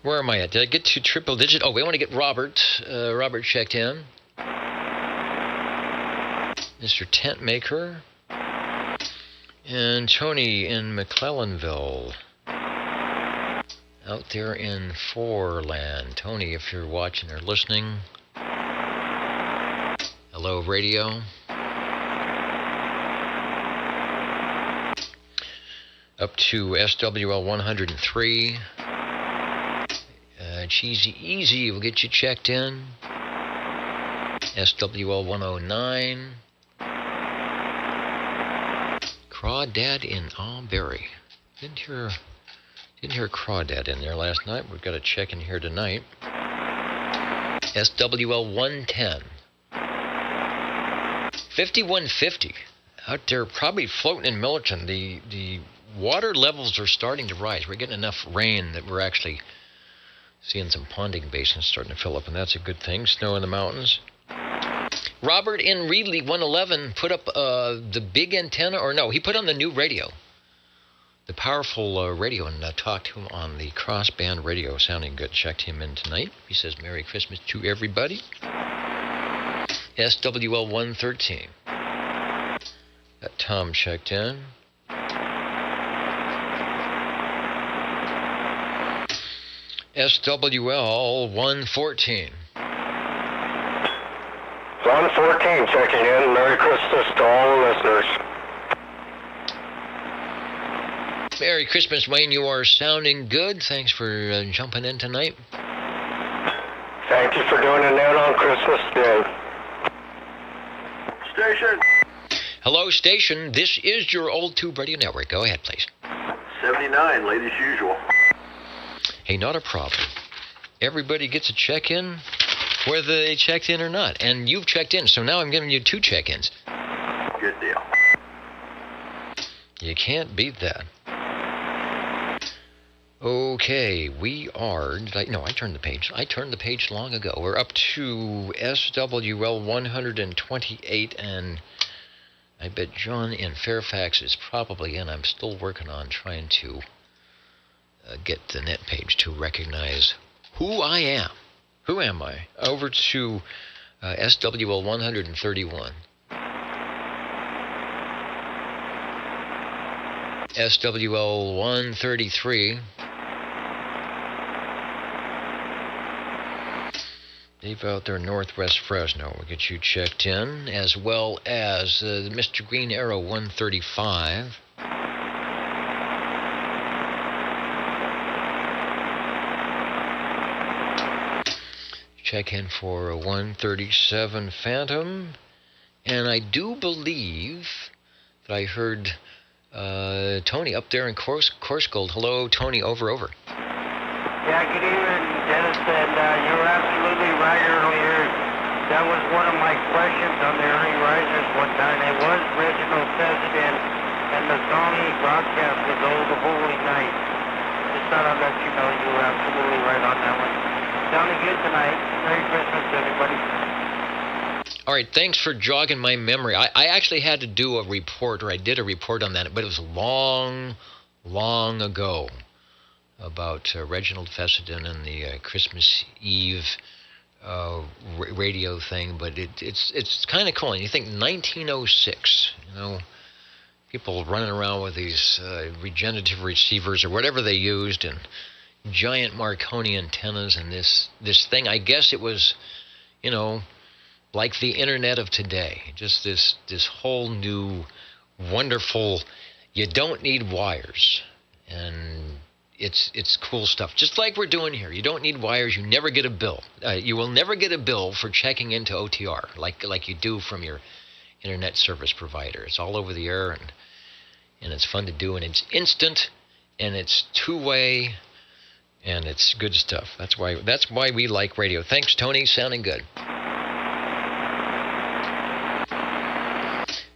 Where am I at? Did I get to triple digit? Oh, we want to get Robert. Robert checked in. Mr. Tent Maker. And Tony in McClellanville. Out there in Foreland. Tony, if you're watching or listening. Hello, radio. Up to SWL 103. Cheesy Easy will get you checked in. SWL 109. Crawdad in Albury. Didn't hear Crawdad in there last night. We've got to check in here tonight. SWL 110. 5150. Out there, probably floating in Millerton. The water levels are starting to rise. We're getting enough rain that we're actually seeing some ponding basins starting to fill up, and that's a good thing. Snow in the mountains. Robert in Reedley 111 put up the big antenna, or no, he put on the new radio, the powerful radio, and talked to him on the crossband radio, sounding good. Checked him in tonight. He says, Merry Christmas to everybody. SWL 113. Got Tom checked in. SWL 114. 114 checking in. Merry Christmas to all the listeners. Merry Christmas, Wayne. You are sounding good. Thanks for jumping in tonight. Thank you for doing it now on Christmas Day. Station. Hello, station. This is your Old Tube Radio Network. Go ahead, please. 79, late as usual. Hey, not a problem. Everybody gets a check-in, whether they checked in or not. And you've checked in, so now I'm giving you 2 check-ins. Good deal. You can't beat that. Okay, we are... I turned the page. I turned the page long ago. We're up to SWL 128, and I bet John in Fairfax is probably in. I'm still working on trying to get the net page to recognize who I am. Who am I? Over to SWL 131. SWL 133. Deep out there, Northwest Fresno. We'll get you checked in, as well as Mr. Green Arrow 135. check in for a 137 Phantom. And I do believe that I heard Tony up there in Coarsegold. Hello, Tony, over. Yeah, good evening, Dennis, and you were absolutely right earlier. That was one of my questions on the early risers one time. It was Reginald Fessenden, and the song he broadcast was "Oh, the Holy Night." Just thought I'd let you know you were absolutely right on that one. Sounding good tonight. Merry Christmas, everybody. All right, thanks for jogging my memory. I actually had to do a report, or I did a report on that, but it was long ago, about Reginald Fessenden and the Christmas Eve radio thing. But it's kind of cool. And you think 1906, people running around with these regenerative receivers or whatever they used, and giant Marconi antennas, and this thing. I guess it was, like the internet of today, just this whole new wonderful, you don't need wires, and it's cool stuff, just like we're doing here. You don't need wires. You never get a bill. You will never get a bill for checking into OTR like you do from your internet service provider. It's all over the air, and it's fun to do, and it's instant, and it's two-way, and it's good stuff. That's why we like radio. Thanks, Tony. Sounding good.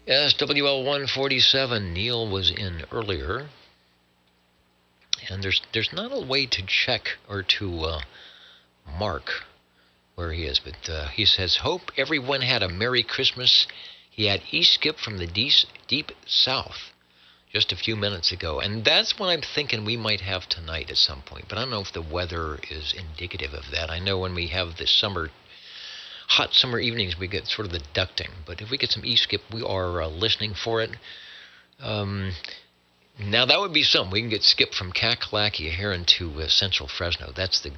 SWL 147, Neil was in earlier, and there's not a way to check or to mark where he is, but he says, hope everyone had a Merry Christmas. He had e-skip from the deep south just a few minutes ago, and that's what I'm thinking we might have tonight at some point, but I don't know if the weather is indicative of that. I know when we have this hot summer evenings, we get sort of the ducting. But if we get some e-skip, we are listening for it. Now, that would be something. We can get skip from Kakalaki here into central Fresno. That's the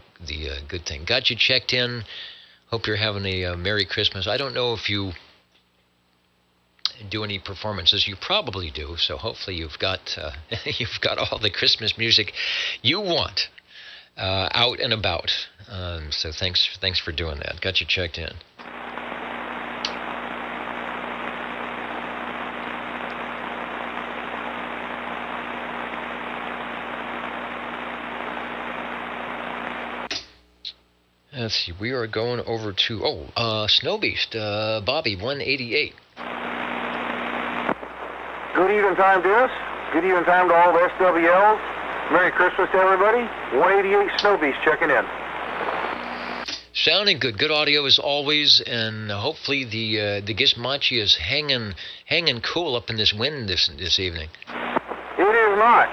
good thing. Got you checked in. Hope you're having a Merry Christmas. I don't know if you do any performances. You probably do. So hopefully you've got all the Christmas music you want out and about. So thanks for doing that. Got you checked in. Let's see. We are going over to Snow Beast, Bobby 188. Good evening time, Dennis. Good evening time to all the SWLs. Merry Christmas to everybody. 188 Snow Beast checking in. Sounding good. Good audio as always, and hopefully the Gizmochi is hanging cool up in this wind this evening. It is not.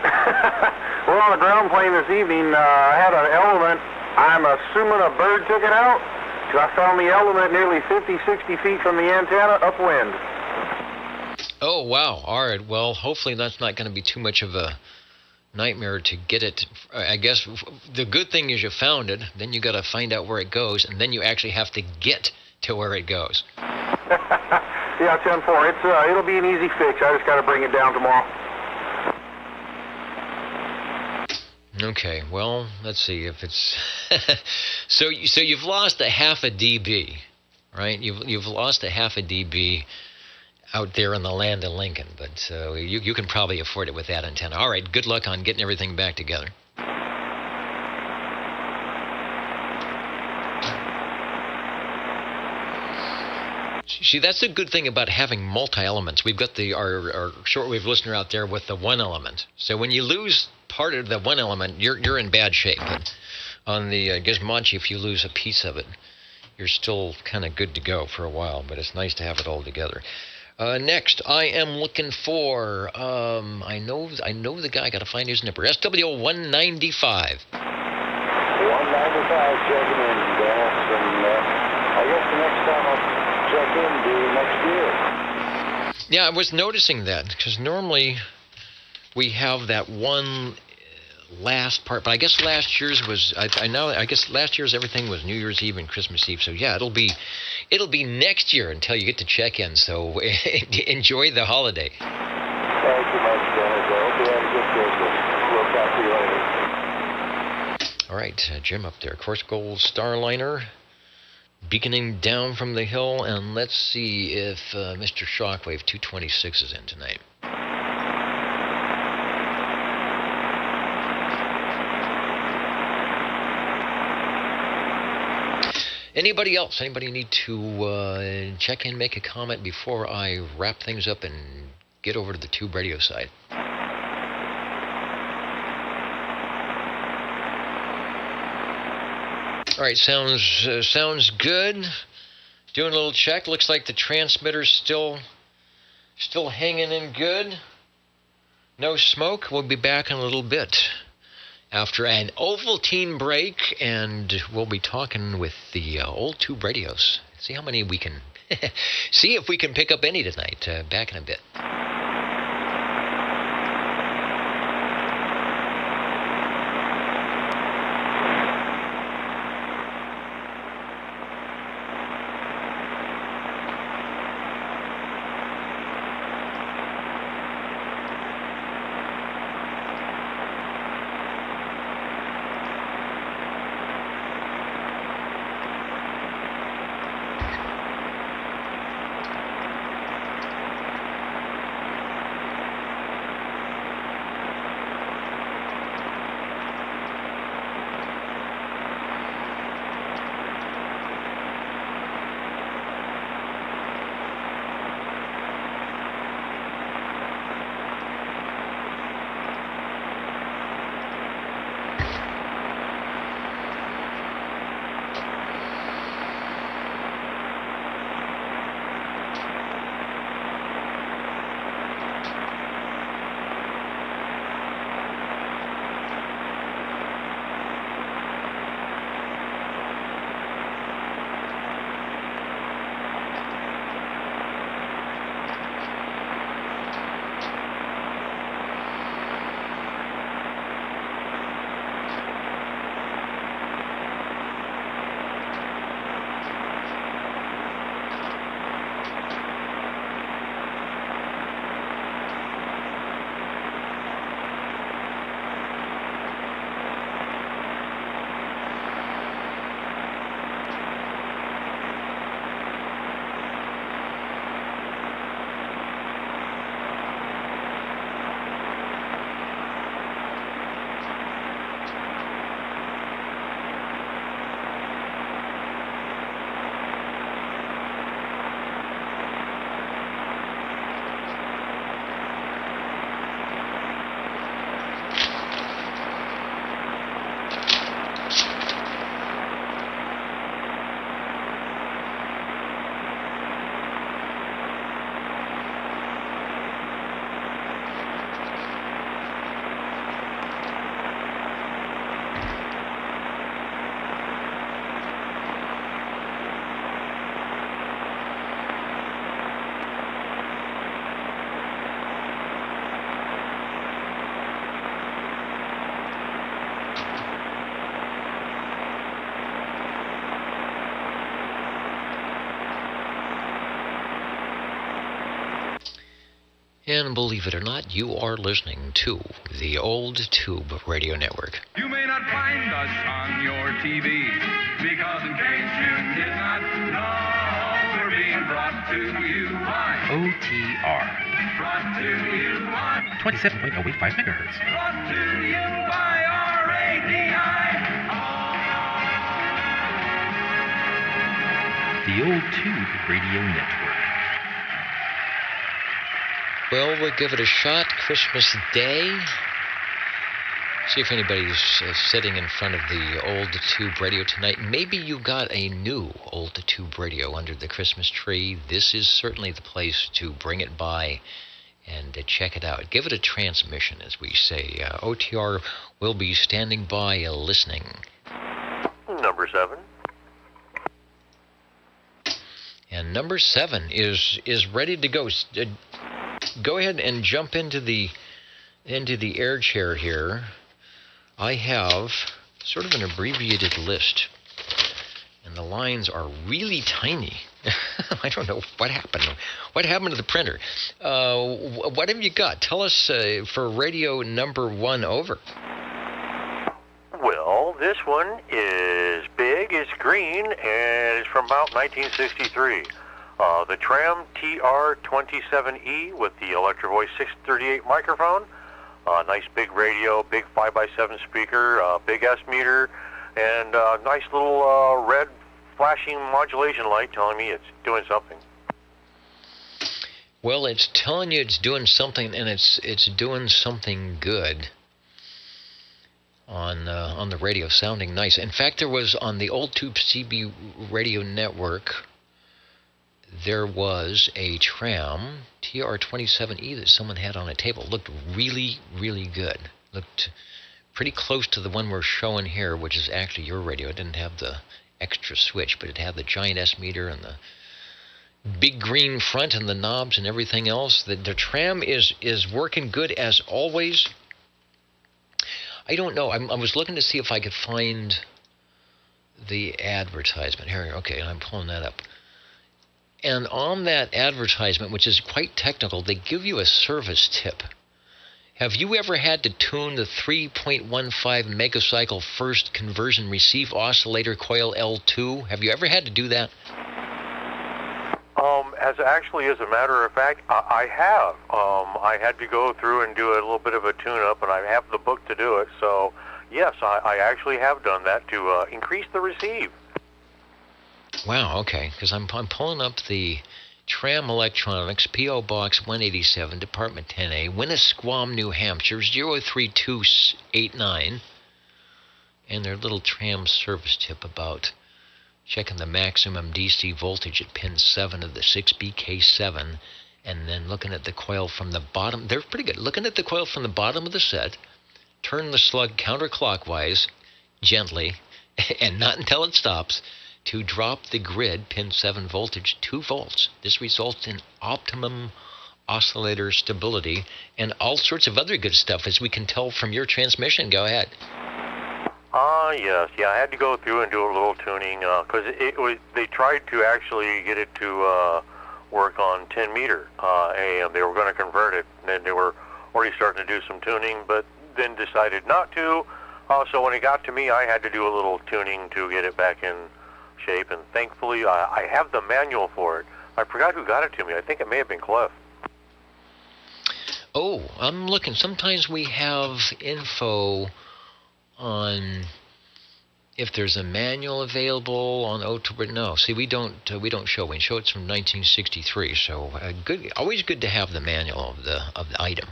We're on a ground plane this evening. I had an element. I'm assuming a bird took it out, because I found the element nearly 50, 60 feet from the antenna upwind. Oh, wow. All right. Well, hopefully that's not going to be too much of a nightmare to get it. I guess the good thing is you found it, then you got to find out where it goes, and then you actually have to get to where it goes. Yeah, 10-4. It'll be an easy fix. I just got to bring it down tomorrow. Okay, well, let's see if it's so you've lost a half a dB, right? You've lost a half a dB out there in the land of Lincoln, but you can probably afford it with that antenna. All right, good luck on getting everything back together. See, that's the good thing about having multi-elements. We've got our shortwave listener out there with the one element. So when you lose part of the one element, you're in bad shape. But on the Gizmochi, if you lose a piece of it, you're still kind of good to go for a while. But it's nice to have it all together. Next, I am looking for. I know the guy. Got to find his number. SWL 195. 195 checking in, Dennis, and I guess the next time I'll check in will be next year. Yeah, I was noticing that because normally we have that one last part, but I guess last year's was. I guess last year's everything was New Year's Eve and Christmas Eve. So yeah, it'll be next year until you get to check in. So enjoy the holiday. Thank you much, Dennis. I hope you have a good Christmas. We'll talk to you later. All right, Jim up there. Coarsegold Starliner. beaconing down from the hill, and let's see if Mr. Shockwave 226 is in tonight. Anybody else? Anybody need to check in, make a comment before I wrap things up and get over to the Tube Radio side? All right, sounds good. Doing a little check. Looks like the transmitter's still hanging in good. No smoke. We'll be back in a little bit after an Ovaltine break, and we'll be talking with the old Tube radios. See how many we can see if we can pick up any tonight. Back in a bit. And believe it or not, you are listening to the Old Tube Radio Network. You may not find us on your TV, because in case you did not know, we're being brought to you by OTR. Brought to you by 27.085 megahertz. Brought to you by RADI. The Old Tube Radio Network. Well, we'll give it a shot. Christmas Day. See if anybody's sitting in front of the Old Tube Radio tonight. Maybe you got a new Old Tube Radio under the Christmas tree. This is certainly the place to bring it by and check it out. Give it a transmission, as we say. OTR will be standing by listening. Number 7. And number 7 is ready to go. Go ahead and jump into the air chair here. I have sort of an abbreviated list, and the lines are really tiny. I don't know what happened. What happened to the printer? What have you got? Tell us for radio number 1 over. Well, this one is big, it's green. green, and it's from about 1963. The Tram TR27E with the Electro Voice 638 microphone. Nice big radio, big 5x7 speaker, big S meter, and nice little red flashing modulation light telling me it's doing something. Well, it's telling you it's doing something, and it's doing something good on the radio, sounding nice. In fact, there was on the Old Tube CB radio network, there was a Tram TR27E that someone had on a table. Looked really, really good. Looked pretty close to the one we're showing here, which is actually your radio. It didn't have the extra switch, but it had the giant S meter and the big green front and the knobs and everything else. The Tram is working good as always. I don't know. I was looking to see if I could find the advertisement. Here, okay, I'm pulling that up. And on that advertisement, which is quite technical, they give you a service tip. Have you ever had to tune the 3.15 megacycle first conversion receive oscillator coil L2? Have you ever had to do that? As a matter of fact, I have. I had to go through and do a little bit of a tune-up, and I have the book to do it. So, yes, I actually have done that to increase the receive. Wow, okay, because I'm pulling up the Tram Electronics, P.O. Box 187, Department 10A, Winnisquam, New Hampshire, 03289, and their little Tram service tip about checking the maximum DC voltage at pin 7 of the 6BK7, and then looking at the coil from the bottom. They're pretty good. Looking at the coil from the bottom of the set, turn the slug counterclockwise, gently, and not until it stops, to drop the grid, pin 7 voltage, 2 volts. This results in optimum oscillator stability and all sorts of other good stuff, as we can tell from your transmission. Go ahead. Yes. Yeah, I had to go through and do a little tuning, because they tried to actually get it to work on 10 meter AM. They were going to convert it, and then they were already starting to do some tuning, but then decided not to. So when it got to me, I had to do a little tuning to get it back in shape, and thankfully I have the manual for it. I forgot who got it to me. I think it may have been Cliff. Oh, I'm looking. Sometimes we have info on if there's a manual available on O2, no. See, we don't show. We show it's from 1963. So good. Always good to have the manual of the item.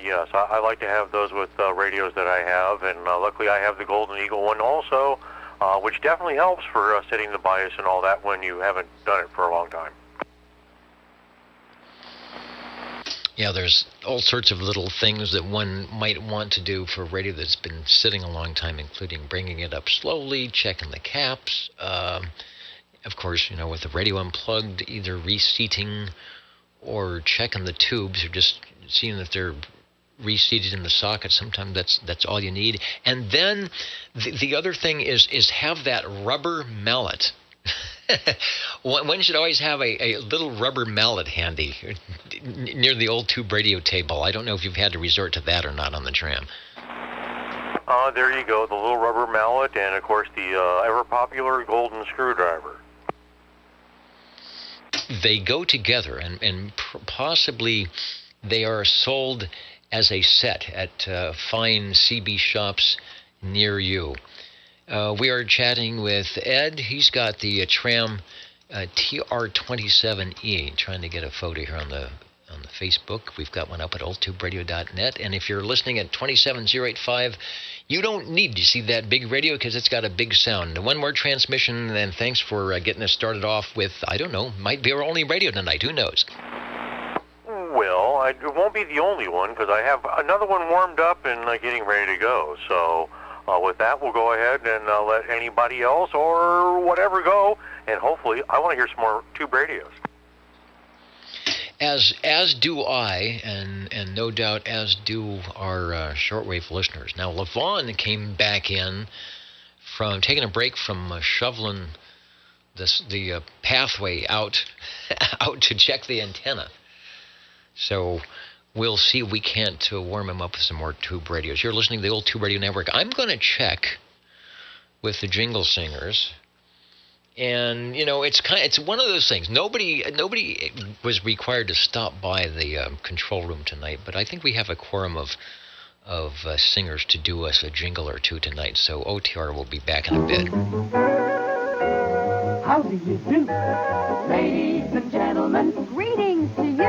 Yes, I like to have those with radios that I have, and luckily I have the Golden Eagle one also, which definitely helps for setting the bias and all that when you haven't done it for a long time. Yeah, there's all sorts of little things that one might want to do for a radio that's been sitting a long time, including bringing it up slowly, checking the caps. Of course, with the radio unplugged, either reseating or checking the tubes, or just seeing that they're reseated in the socket. Sometimes that's all you need. And then the other thing is have that rubber mallet. One should always have a little rubber mallet handy near the old tube radio table. I don't know if you've had to resort to that or not on the Tram. There you go, the little rubber mallet, and of course the ever-popular golden screwdriver. They go together, and possibly they are sold as a set at fine CB shops near you. We are chatting with Ed. He's got the Tram TR27E. Trying to get a photo here on the Facebook. We've got one up at oldtuberadio.net. And if you're listening at 27085, you don't need to see that big radio because it's got a big sound. One more transmission, and thanks for getting us started off with, I don't know, might be our only radio tonight. Who knows? Well, it won't be the only one because I have another one warmed up and getting ready to go. So with that, we'll go ahead and let anybody else or whatever go. And hopefully, I want to hear some more tube radios. As do I, and no doubt as do our shortwave listeners. Now, Levon came back in from taking a break from shoveling the pathway out to check the antenna. So we'll see if we can't warm him up with some more tube radios. You're listening to the old Tube Radio Network. I'm going to check with the Jingle Singers. And, you know, it's one of those things. Nobody was required to stop by the control room tonight, but I think we have a quorum of singers to do us a jingle or two tonight, so OTR will be back in a bit. How do you do? Ladies and gentlemen, greetings to you.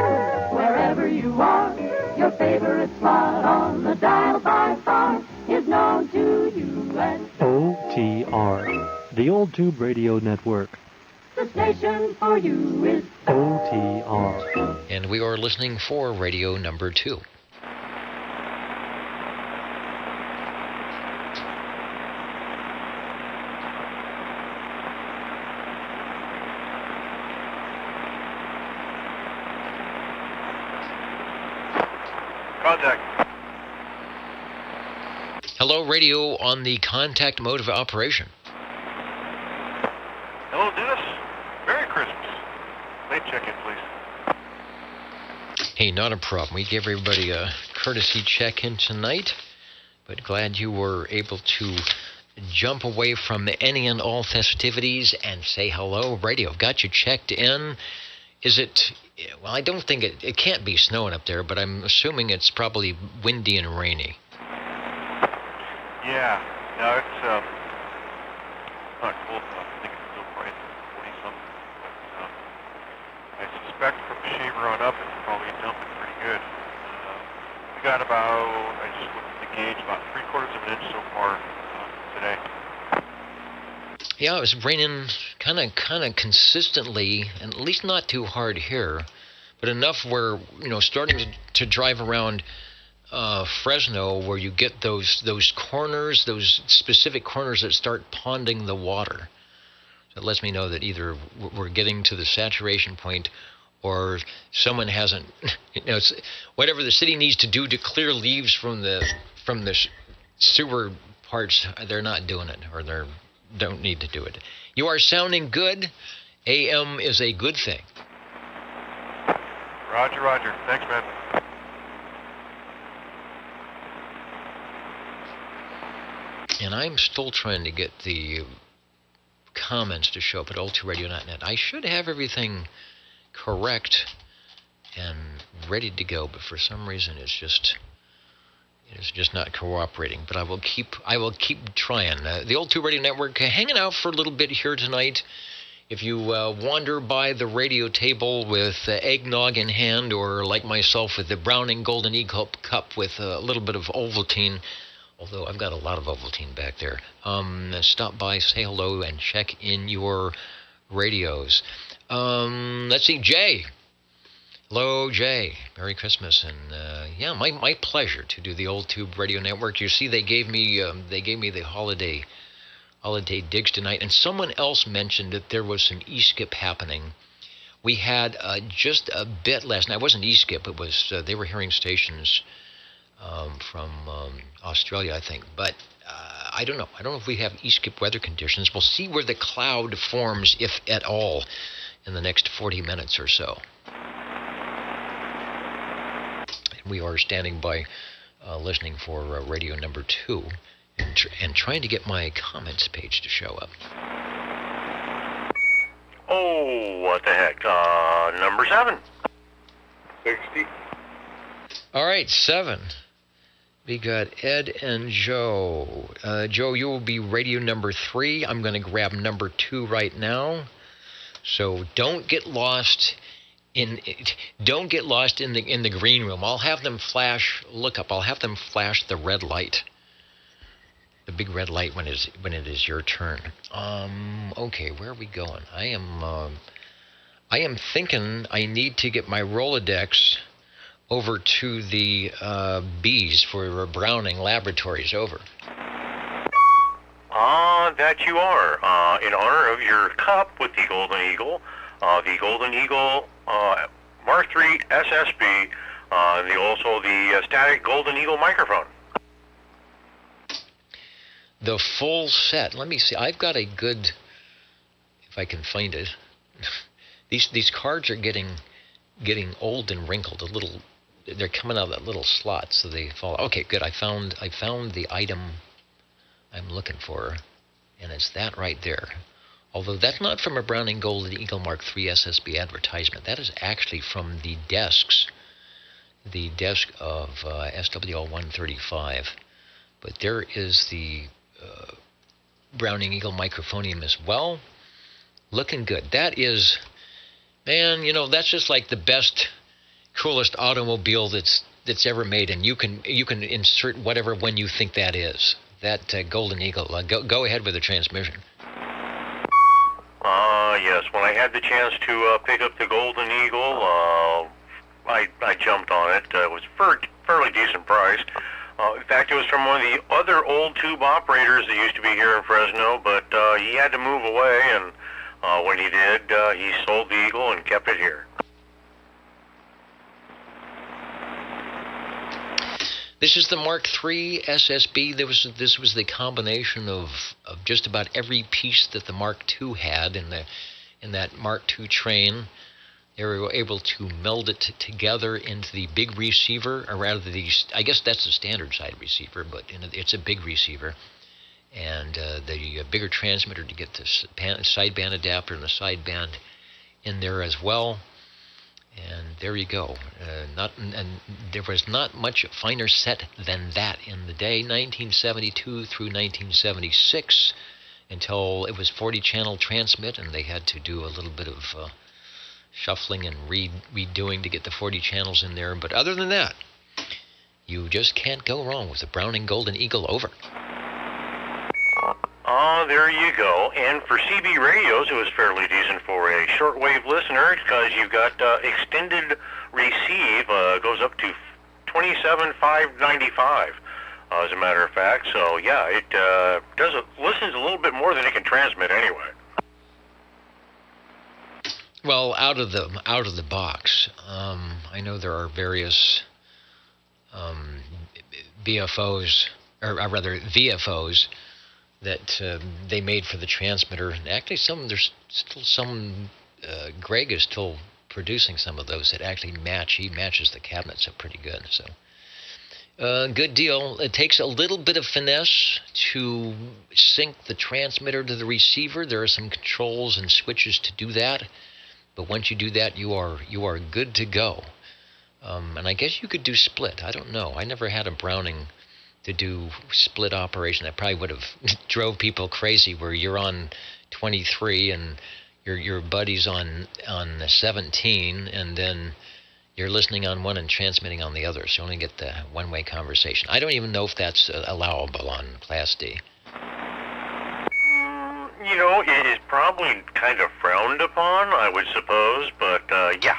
Wherever you are, your favorite spot on the dial by far is known to you as OTR, the Old Tube Radio Network. The station for you is OTR. And we are listening for radio number 2. Contact. Hello, radio on the contact mode of operation. Hello, Dennis. Merry Christmas. Late check-in, please. Hey, not a problem. We gave everybody a courtesy check-in tonight, but glad you were able to jump away from any and all festivities and say hello. Radio, got you checked in. Is it... Well, I don't think it can't be snowing up there, but I'm assuming it's probably windy and rainy. Yeah. No, it's not cold enough. I think it's still probably 40-something. I suspect from Shaver on up, it's probably dumping pretty good. We got about, I just looked at the gauge, about 3/4 of an inch so far today. Yeah, it was raining kind of consistently, and at least not too hard here, but enough where, you know, starting to drive around Fresno, where you get those corners, those specific corners that start ponding the water. So it lets me know that either we're getting to the saturation point, or someone hasn't, you know, it's whatever the city needs to do to clear leaves from the sewer parts, they're not doing it, or they don't need to do it. You are sounding good. AM is a good thing. Roger, roger. Thanks, man. And I'm still trying to get the comments to show up at old2radio.net. I should have everything correct and ready to go, but for some reason it's just not cooperating. But I will keep trying. The Old Tube Radio Network hanging out for a little bit here tonight. If you wander by the radio table with eggnog in hand, or like myself with the Browning Golden Eagle cup with a little bit of Ovaltine, although I've got a lot of Ovaltine back there, stop by, say hello, and check in your radios. Let's see, Jay. Hello, Jay. Merry Christmas, and yeah, my pleasure to do the Old Tube Radio Network. You see, they gave me the holiday digs tonight, and someone else mentioned that there was some e-skip happening. We had just a bit last night. It wasn't e-skip. It was they were hearing stations from Australia, I think, but I don't know. I don't know if we have e-skip weather conditions. We'll see where the cloud forms, if at all, in the next 40 minutes or so. We are standing by listening for radio number 2 and trying to get my comments page to show up. Oh, what the heck? Number 7. 60. All right, 7. We got Ed and Joe. Joe, you will be radio number 3. I'm going to grab number 2 right now. So don't get lost in the green room. I'll have them flash the red light, the big red light when it is your turn. Okay, where are we going? I am thinking I need to get my Rolodex over to the bees for Browning Laboratories. Over. That you are. In honor of your cup with the Golden Eagle, Mark III SSB, and also the static Golden Eagle microphone. The full set. Let me see. I've got a good, if I can find it. These cards are getting old and wrinkled. They're coming out of that little slot, so they fall. Okay, good. I found the item I'm looking for. And it's that right there. Although that's not from a Browning Golden Eagle Mark III SSB advertisement. That is actually from the desk of SWL 135. But there is the Browning Eagle microphonium as well. Looking good. That is, man, that's just like the best, coolest automobile that's ever made, and you can insert whatever one you think that is. That Golden Eagle. Go ahead with the transmission. Yes. When I had the chance to pick up the Golden Eagle, I jumped on it. It was fairly decent price. In fact, it was from one of the other old tube operators that used to be here in Fresno, but he had to move away, and when he did, he sold the Eagle and kept it here. This is the Mark III SSB. This was the combination of just about every piece that the Mark II had in that Mark II train. They were able to meld it together into the big receiver, or rather I guess that's the standard side receiver, but it's a big receiver. And the bigger transmitter to get the sideband adapter and the sideband in there as well. And there you go. And there was not much finer set than that in the day, 1972 through 1976, until it was 40-channel transmit, and they had to do a little bit of shuffling and redoing to get the 40 channels in there. But other than that, you just can't go wrong with the Browning Golden Eagle. Over. There you go. And for CB radios, it was fairly decent for a shortwave listener because you got extended receive, goes up to 27,595, as a matter of fact. So yeah, it listens a little bit more than it can transmit anyway. Well, out of the box, I know there are various BFOs, or rather VFOs, that they made for the transmitter. And actually, there's still some. Greg is still producing some of those that actually match. He matches the cabinets up pretty good. So, good deal. It takes a little bit of finesse to sync the transmitter to the receiver. There are some controls and switches to do that. But once you do that, you are good to go. And I guess you could do split. I don't know. I never had a Browning to do split operation. That probably would have drove people crazy, where you're on 23 and your buddy's on 17, and then you're listening on one and transmitting on the other, so you only get the one-way conversation. I don't even know if that's allowable on Class D. It is probably kind of frowned upon, I would suppose, but yeah,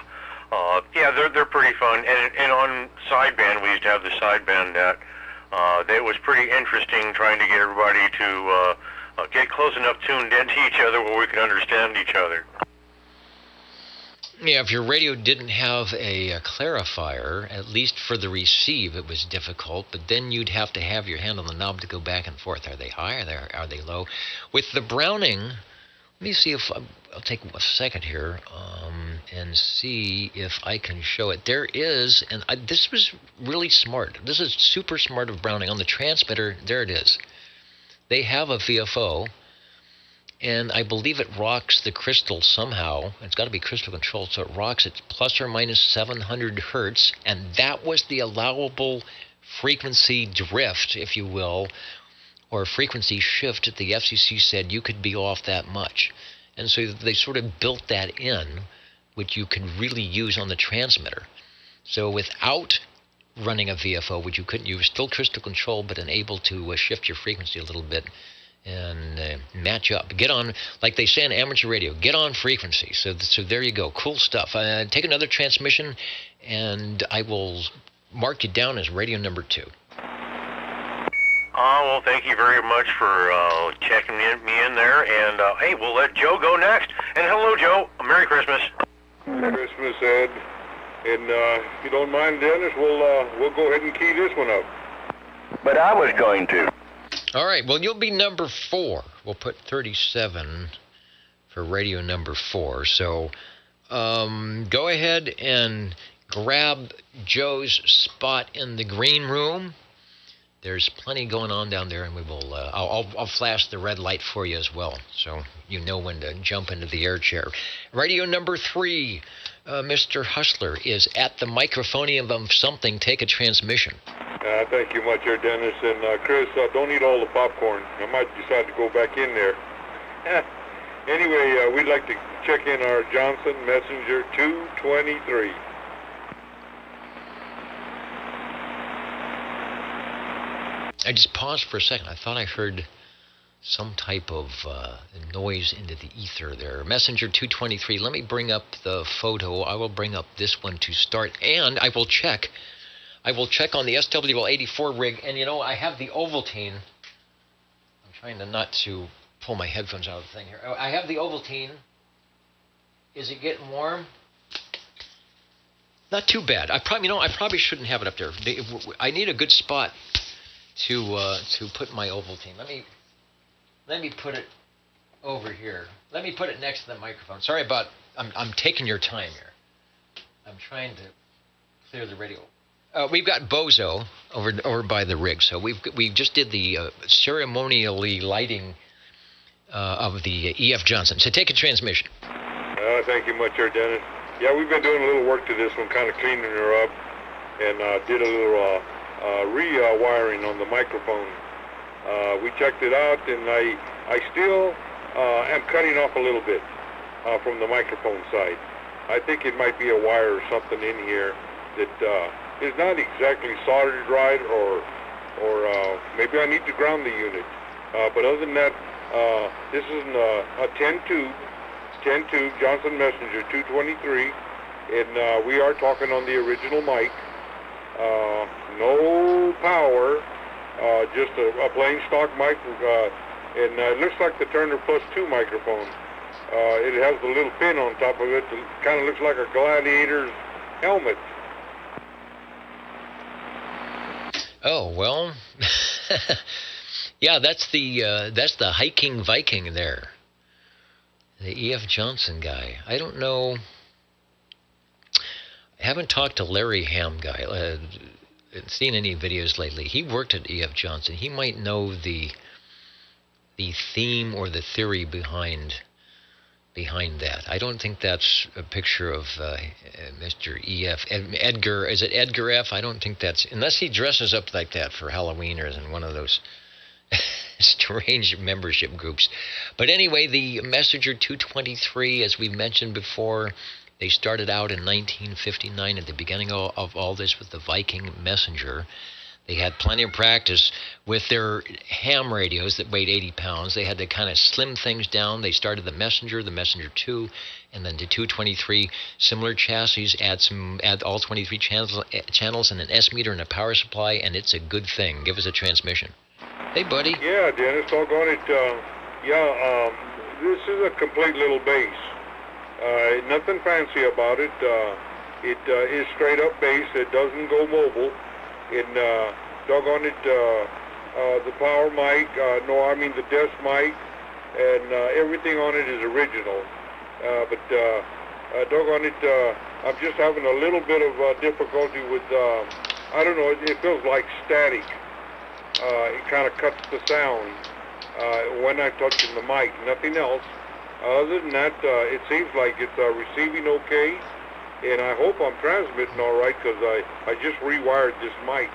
they're pretty fun. And on sideband, we used to have the sideband that was pretty interesting, trying to get everybody to get close enough tuned into each other where we could understand each other. Yeah, if your radio didn't have a clarifier, at least for the receive, it was difficult. But then you'd have to have your hand on the knob to go back and forth. Are they high? Are they low? With the Browning, let me see if I'll take a second here and see if I can show it. There is, and this was really smart. This is super smart of Browning. On the transmitter, there it is. They have a VFO. And I believe it rocks the crystal somehow. It's got to be crystal controlled, so it rocks it plus or minus 700 hertz, and that was the allowable frequency drift, if you will, or frequency shift that the FCC said you could be off that much. And so they sort of built that in, which you can really use on the transmitter. So without running a VFO, which you couldn't, you were still crystal controlled, but able to shift your frequency a little bit and match up. Get on, like they say in amateur radio, get on frequency. So there you go. Cool stuff. Take another transmission, and I will mark you down as radio number 2. Well, thank you very much for checking me in there. And, hey, we'll let Joe go next. And hello, Joe. Merry Christmas. Merry Christmas, Ed. And if you don't mind, Dennis, we'll go ahead and key this one up. But I was going to. All right, well, you'll be number 4. We'll put 37 for radio number 4. So go ahead and grab Joe's spot in the green room there's plenty going on down there, and we will. I'll flash the red light for you as well, so you know when to jump into the air chair. Radio number 3, Mr. Hustler, is at the microphonium of something. Take a transmission. Thank you much, Dennis. And Chris, don't eat all the popcorn. I might decide to go back in there. Anyway, we'd like to check in our Johnson Messenger 223. I just paused for a second. I thought I heard some type of noise into the ether there. Messenger 223. Let me bring up the photo. I will bring up this one to start, and I will check. I will check on the SWL84 rig, and you know, I have the Ovaltine. I'm trying not to pull my headphones out of the thing here. I have the Ovaltine. Is it getting warm? Not too bad. I probably shouldn't have it up there. I need a good spot to put my Ovaltine. Let me put it over here. Let me put it next to the microphone. Sorry about. I'm taking your time here. I'm trying to clear the radio. We've got Bozo over by the rig, so we just did the ceremonially lighting of the E.F. Johnson. So take a transmission. Thank you much, Dennis. Yeah, we've been doing a little work to this one, kind of cleaning her up, and did a little rewiring on the microphone. We checked it out, and I still am cutting off a little bit from the microphone side. I think it might be a wire or something in here that is not exactly soldered right, or maybe I need to ground the unit. But other than that, this is a 10-tube Johnson Messenger 223, and we are talking on the original mic. No power, just a plain stock mic, and it looks like the Turner Plus 2 microphone. It has the little pin on top of it. It kind of looks like a gladiator's helmet. Oh, well, yeah, that's the hiking Viking there. The E.F. Johnson guy. I don't know. I haven't talked to Larry Ham guy. Seen any videos lately. He worked at E.F. Johnson. He might know the theme or the theory behind that. I don't think that's a picture of Mr. E.F. Edgar. Is it Edgar F? I don't think that's, unless he dresses up like that for Halloween or is in one of those strange membership groups. But anyway, the Messenger 223, as we mentioned before, they started out in 1959 at the beginning of all this with the Viking Messenger. They had plenty of practice with their ham radios that weighed 80 pounds. They had to kind of slim things down. They started the Messenger 2, and then the 223, similar chassis, add all 23 channels and an S meter and a power supply, and it's a good thing. Give us a transmission. Hey, buddy. Yeah, Dennis, doggone it. This is a complete little bass. Nothing fancy about it. It is straight up bass. It doesn't go mobile. And doggone it, the power mic, the desk mic, and everything on it is original. But doggone it, I'm just having a little bit of difficulty with, I don't know, it feels like static. It kind of cuts the sound when I'm touching the mic, nothing else. Other than that, it seems like it's receiving okay. And I hope I'm transmitting all right, because I just rewired this mic.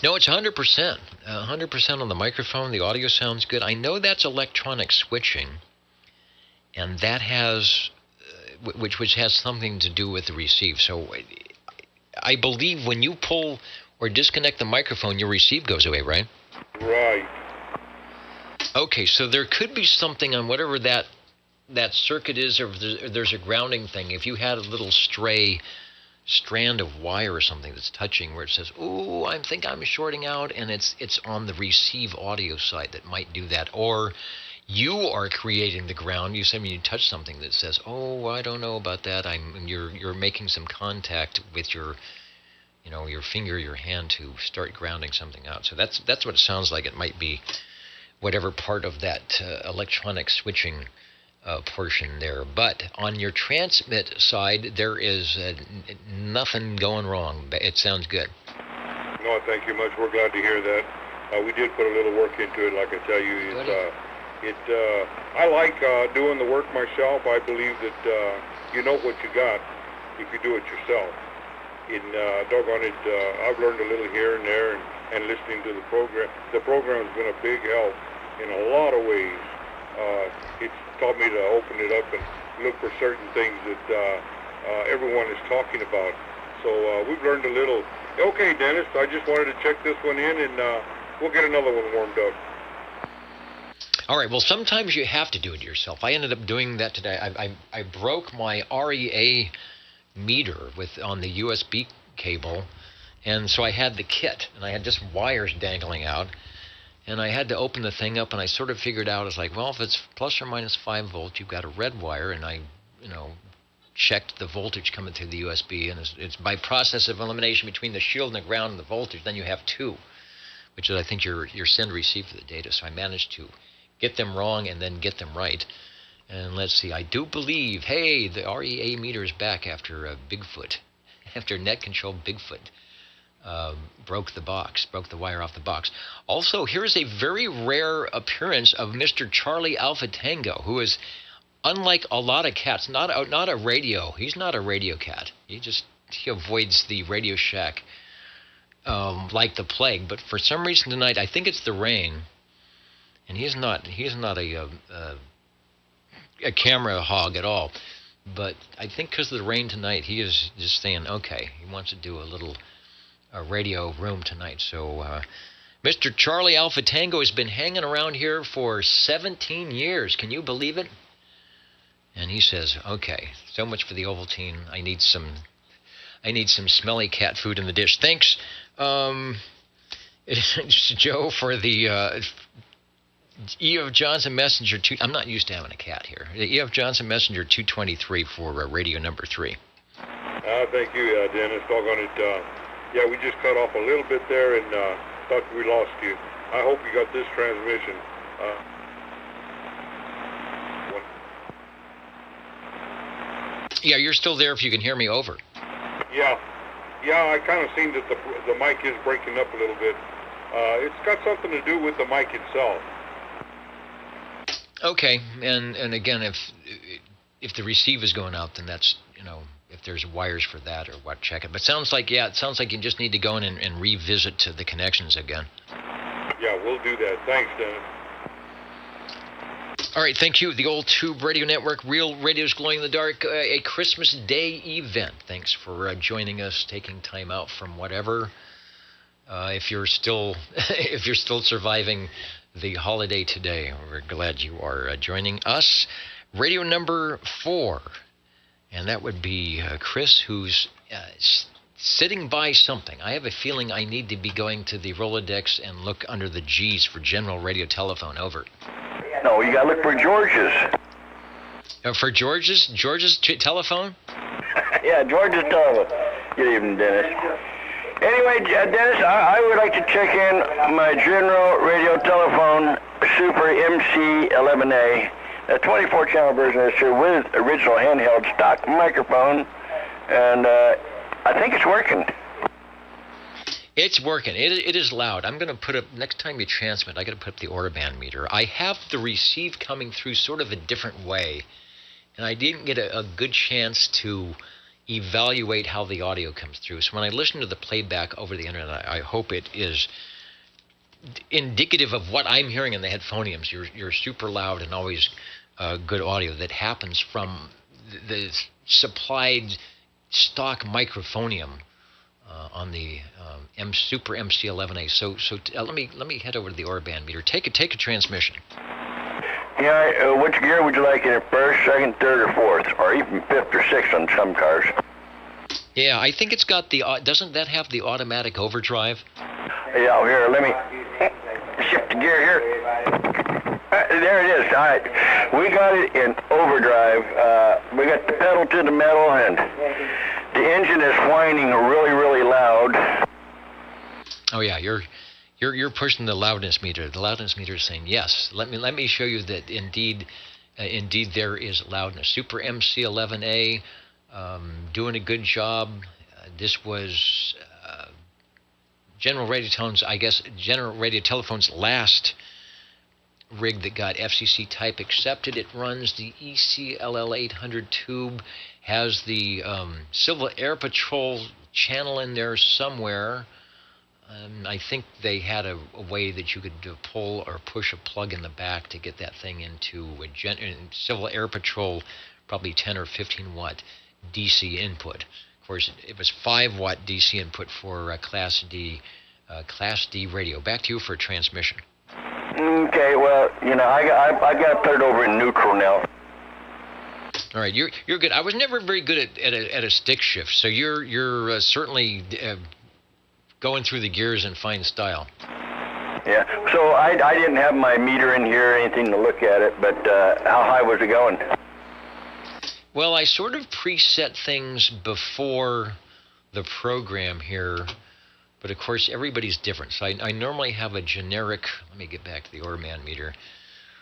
No, it's 100%. 100% on the microphone. The audio sounds good. I know that's electronic switching, and that has, which has something to do with the receive. So I believe when you pull or disconnect the microphone, your receive goes away, right? Right. Okay, so there could be something on whatever that circuit is, or there's a grounding thing. If you had a little stray strand of wire or something that's touching where it says, "Ooh, I think I'm shorting out," and it's on the receive audio side that might do that, or you are creating the ground. You said when you touch something that says, "Oh, I don't know about that." You're making some contact with your finger, your hand to start grounding something out. So that's what it sounds like. It might be whatever part of that electronic switching portion there. But on your transmit side, there is nothing going wrong. It sounds good. No, thank you much. We're glad to hear that. We did put a little work into it, like I tell you. I like doing the work myself. I believe that you know what you got if you do it yourself. Doggone it, I've learned a little here and there, and listening to the program. The program's been a big help in a lot of ways. It's taught me to open it up and look for certain things that everyone is talking about. So we've learned a little. Okay, Dennis, I just wanted to check this one in, and we'll get another one warmed up. All right, well, sometimes you have to do it yourself. I ended up doing that today. I broke my REA meter on the USB cable, and so I had the kit, and I had just wires dangling out, and I had to open the thing up, and I sort of figured out, it's like, well, if it's plus or minus 5 volts, you've got a red wire, and I, checked the voltage coming through the USB, and it's by process of elimination between the shield and the ground and the voltage, then you have 2, which is, I think, your send-receive for the data. So I managed to get them wrong and then get them right. And let's see, I do believe, hey, the REA meter is back after Bigfoot, after net-control Bigfoot broke the wire off the box. Also, here's a very rare appearance of Mr. Charlie Alpha Tango, who is, unlike a lot of cats, not a radio. He's not a radio cat. He avoids the Radio Shack like the plague. But for some reason tonight, I think it's the rain, and he's not a camera hog at all. But I think because of the rain tonight, he is just saying, okay, he wants to do a radio room tonight. So Mr. Charlie Alpha Tango has been hanging around here for 17 years. Can you believe it? And he says, okay, so much for the Ovaltine. I need some smelly cat food in the dish. Thanks, Joe, for the E.F. Johnson Messenger 2. I'm not used to having a cat here. The E.F. Johnson Messenger 223 for radio number 3. Thank you, Dennis. Doggone it. Yeah, we just cut off a little bit there and thought we lost you. I hope you got this transmission. Yeah, you're still there if you can hear me over. Yeah, I kind of seen that the mic is breaking up a little bit. It's got something to do with the mic itself. Okay, and again, if the receive is going out, then that's, if there's wires for that or what, check it. But it sounds like you just need to go in and revisit the connections again. Yeah, we'll do that. Thanks, Dennis. All right, thank you. The Old Tube Radio Network, Real Radio's Glowing in the Dark, a Christmas Day event. Thanks for joining us, taking time out from whatever. If you're still surviving the holiday today, we're glad you are joining us. Radio number 4, and that would be Chris, who's sitting by something. I have a feeling I need to be going to the Rolodex and look under the G's for general radio telephone. Over. No, you got to look for George's. For George's telephone? Yeah, George's telephone. Good evening, Dennis. Anyway, Dennis, I would like to check in my general radio telephone Super MC11A, a 24-channel version of this here with original handheld stock microphone, and I think it's working. It's working. It is loud. I'm going to put up, next time you transmit, I got to put up the Orban meter. I have the receive coming through sort of a different way, and I didn't get a good chance to evaluate how the audio comes through. So when I listen to the playback over the internet, I hope it is indicative of what I'm hearing in the headphoniums. You're super loud and always good audio that happens from the supplied stock microphonium on the Super MC11A. So let me head over to the Orban meter. Take a transmission. Yeah, which gear would you like in it? First, second, third, or fourth, or even fifth or sixth on some cars? Yeah, I think it's got the. Doesn't that have the automatic overdrive? Yeah, here, let me shift the gear here. There it is. All right, we got it in overdrive. We got the pedal to the metal, and the engine is whining really, really loud. Oh yeah, you're pushing the loudness meter. The loudness meter is saying yes. Let me show you that indeed there is loudness. Super MC11A, doing a good job. This was General Radio Telephone's last rig that got FCC type accepted. It runs the ECLL 800 tube, has the Civil Air Patrol channel in there somewhere. I think they had a way that you could pull or push a plug in the back to get that thing into Civil Air Patrol, probably 10 or 15 watt DC input. Of course, it was 5 watt DC input for Class D radio. Back to you for transmission. Okay, well, I got put it over in neutral now. All right, you're good. I was never very good at a stick shift, so you're certainly going through the gears in fine style. Yeah, so I didn't have my meter in here or anything to look at it, but how high was it going? Well, I sort of preset things before the program here, but of course everybody's different. So I normally have a generic, let me get back to the Orman meter,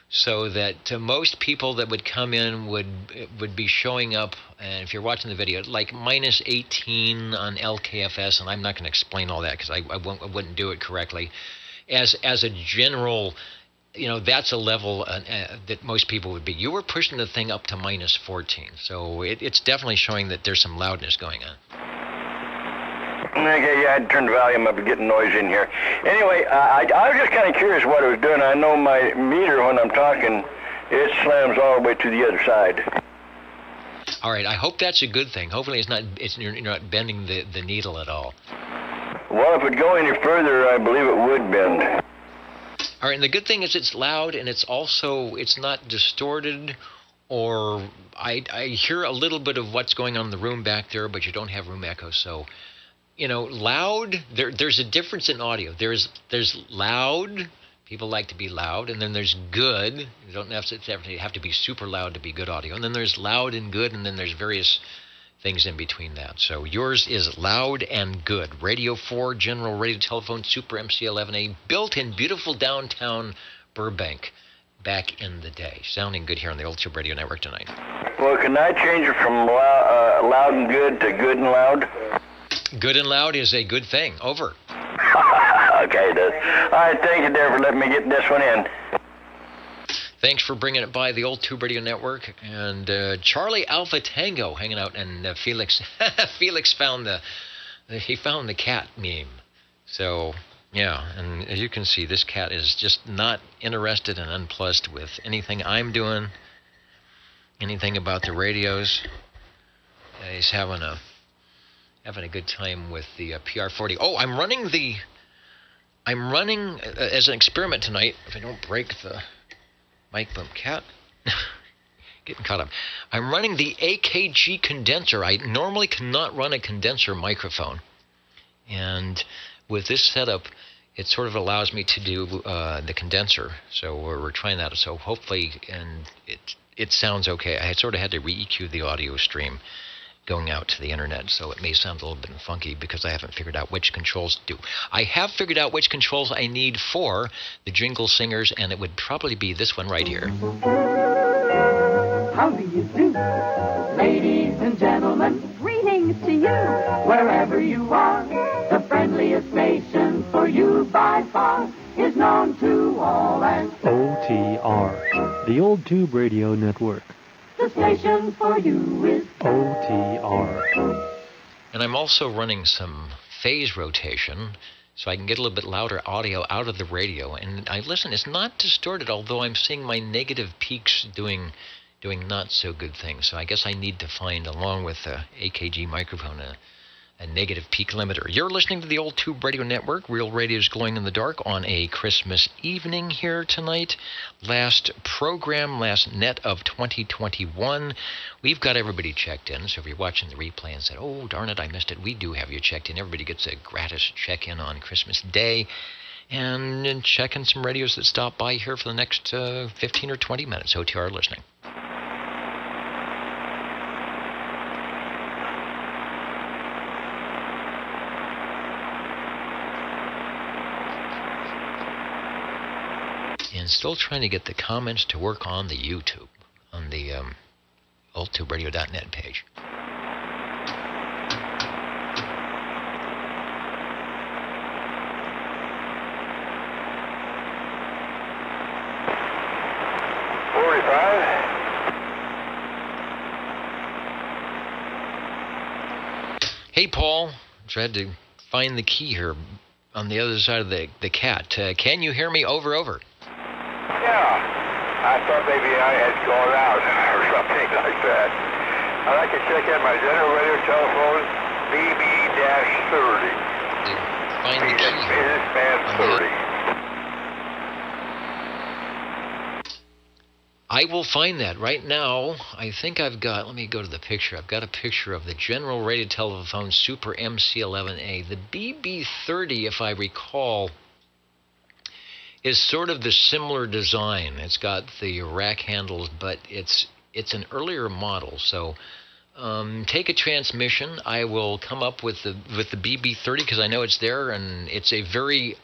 so that most people that would come in would be showing up, and if you're watching the video, like minus 18 on LKFS, and I'm not going to explain all that because I wouldn't do it correctly. As a general, that's a level that most people would be. You were pushing the thing up to minus 14, so it's definitely showing that there's some loudness going on. Okay, yeah, I had to turn the volume up and get noise in here. Anyway, I was just kind of curious what it was doing. I know my meter, when I'm talking, it slams all the way to the other side. All right, I hope that's a good thing. Hopefully you're not bending the needle at all. Well, if it would go any further, I believe it would bend. All right, and the good thing is it's loud, and it's not distorted, or I hear a little bit of what's going on in the room back there, but you don't have room echo, so... loud, there's a difference in audio. There's loud, people like to be loud, and then there's good. You don't necessarily have to be super loud to be good audio. And then there's loud and good, and then there's various things in between that. So yours is loud and good. Radio 4, General Radio Telephone, Super MC11A, built in beautiful downtown Burbank back in the day. Sounding good here on the Old Tube Radio Network tonight. Well, can I change it from loud and good to good and loud? Good and loud is a good thing. Over. Okay, it is. All right, thank you there for letting me get this one in. Thanks for bringing it by the Old Tube Radio Network. And Charlie Alpha Tango hanging out, and Felix found the cat meme. So, yeah, and as you can see, this cat is just not interested and unplussed with anything I'm doing, anything about the radios. He's having a good time with the PR40. Oh, I'm running as an experiment tonight. If I don't break the mic bump cat, getting caught up. I'm running the AKG condenser. I normally cannot run a condenser microphone, and with this setup, it sort of allows me to do the condenser. So we're trying that. So hopefully, and it sounds okay. I sort of had to re-EQ the audio stream going out to the internet, so it may sound a little bit funky because I haven't figured out which controls to do. I have figured out which controls I need for the Jingle Singers, and it would probably be this one right here. How do you do? Ladies and gentlemen, greetings to you. Wherever you are, the friendliest station for you by far is known to all as OTR, the Old Tube Radio Network. The station for you is OTR. And I'm also running some phase rotation so I can get a little bit louder audio out of the radio. And I listen, it's not distorted, although I'm seeing my negative peaks doing not so good things. So I guess I need to find, along with the AKG microphone, a negative peak limiter. You're listening to the Old Tube Radio Network. Real Radio's Glowing in the Dark on a Christmas evening here tonight. Last net of 2021. We've got everybody checked in, so if you're watching the replay and said, oh, darn it, I missed it, we do have you checked in. Everybody gets a gratis check-in on Christmas Day, and checking some radios that stop by here for the next 15 or 20 minutes. OTR listening. And still trying to get the comments to work on the YouTube, on the oldtuberadio.net page. 45. Hey, Paul. Tried to find the key here on the other side of the cat. Can you hear me? Over. Yeah. I thought maybe I had gone out or something like that. I'd like to check in my general radio telephone, BB-30. Find the key. Businessman 30. I will find that right now. I think I've got, let me go to the picture. I've got a picture of the General Radio Telephone Super MC11A. The BB-30, if I recall, is sort of the similar design. It's got the rack handles, but it's an earlier model. So take a transmission. I will come up with the BB-30 because I know it's there, and it's a very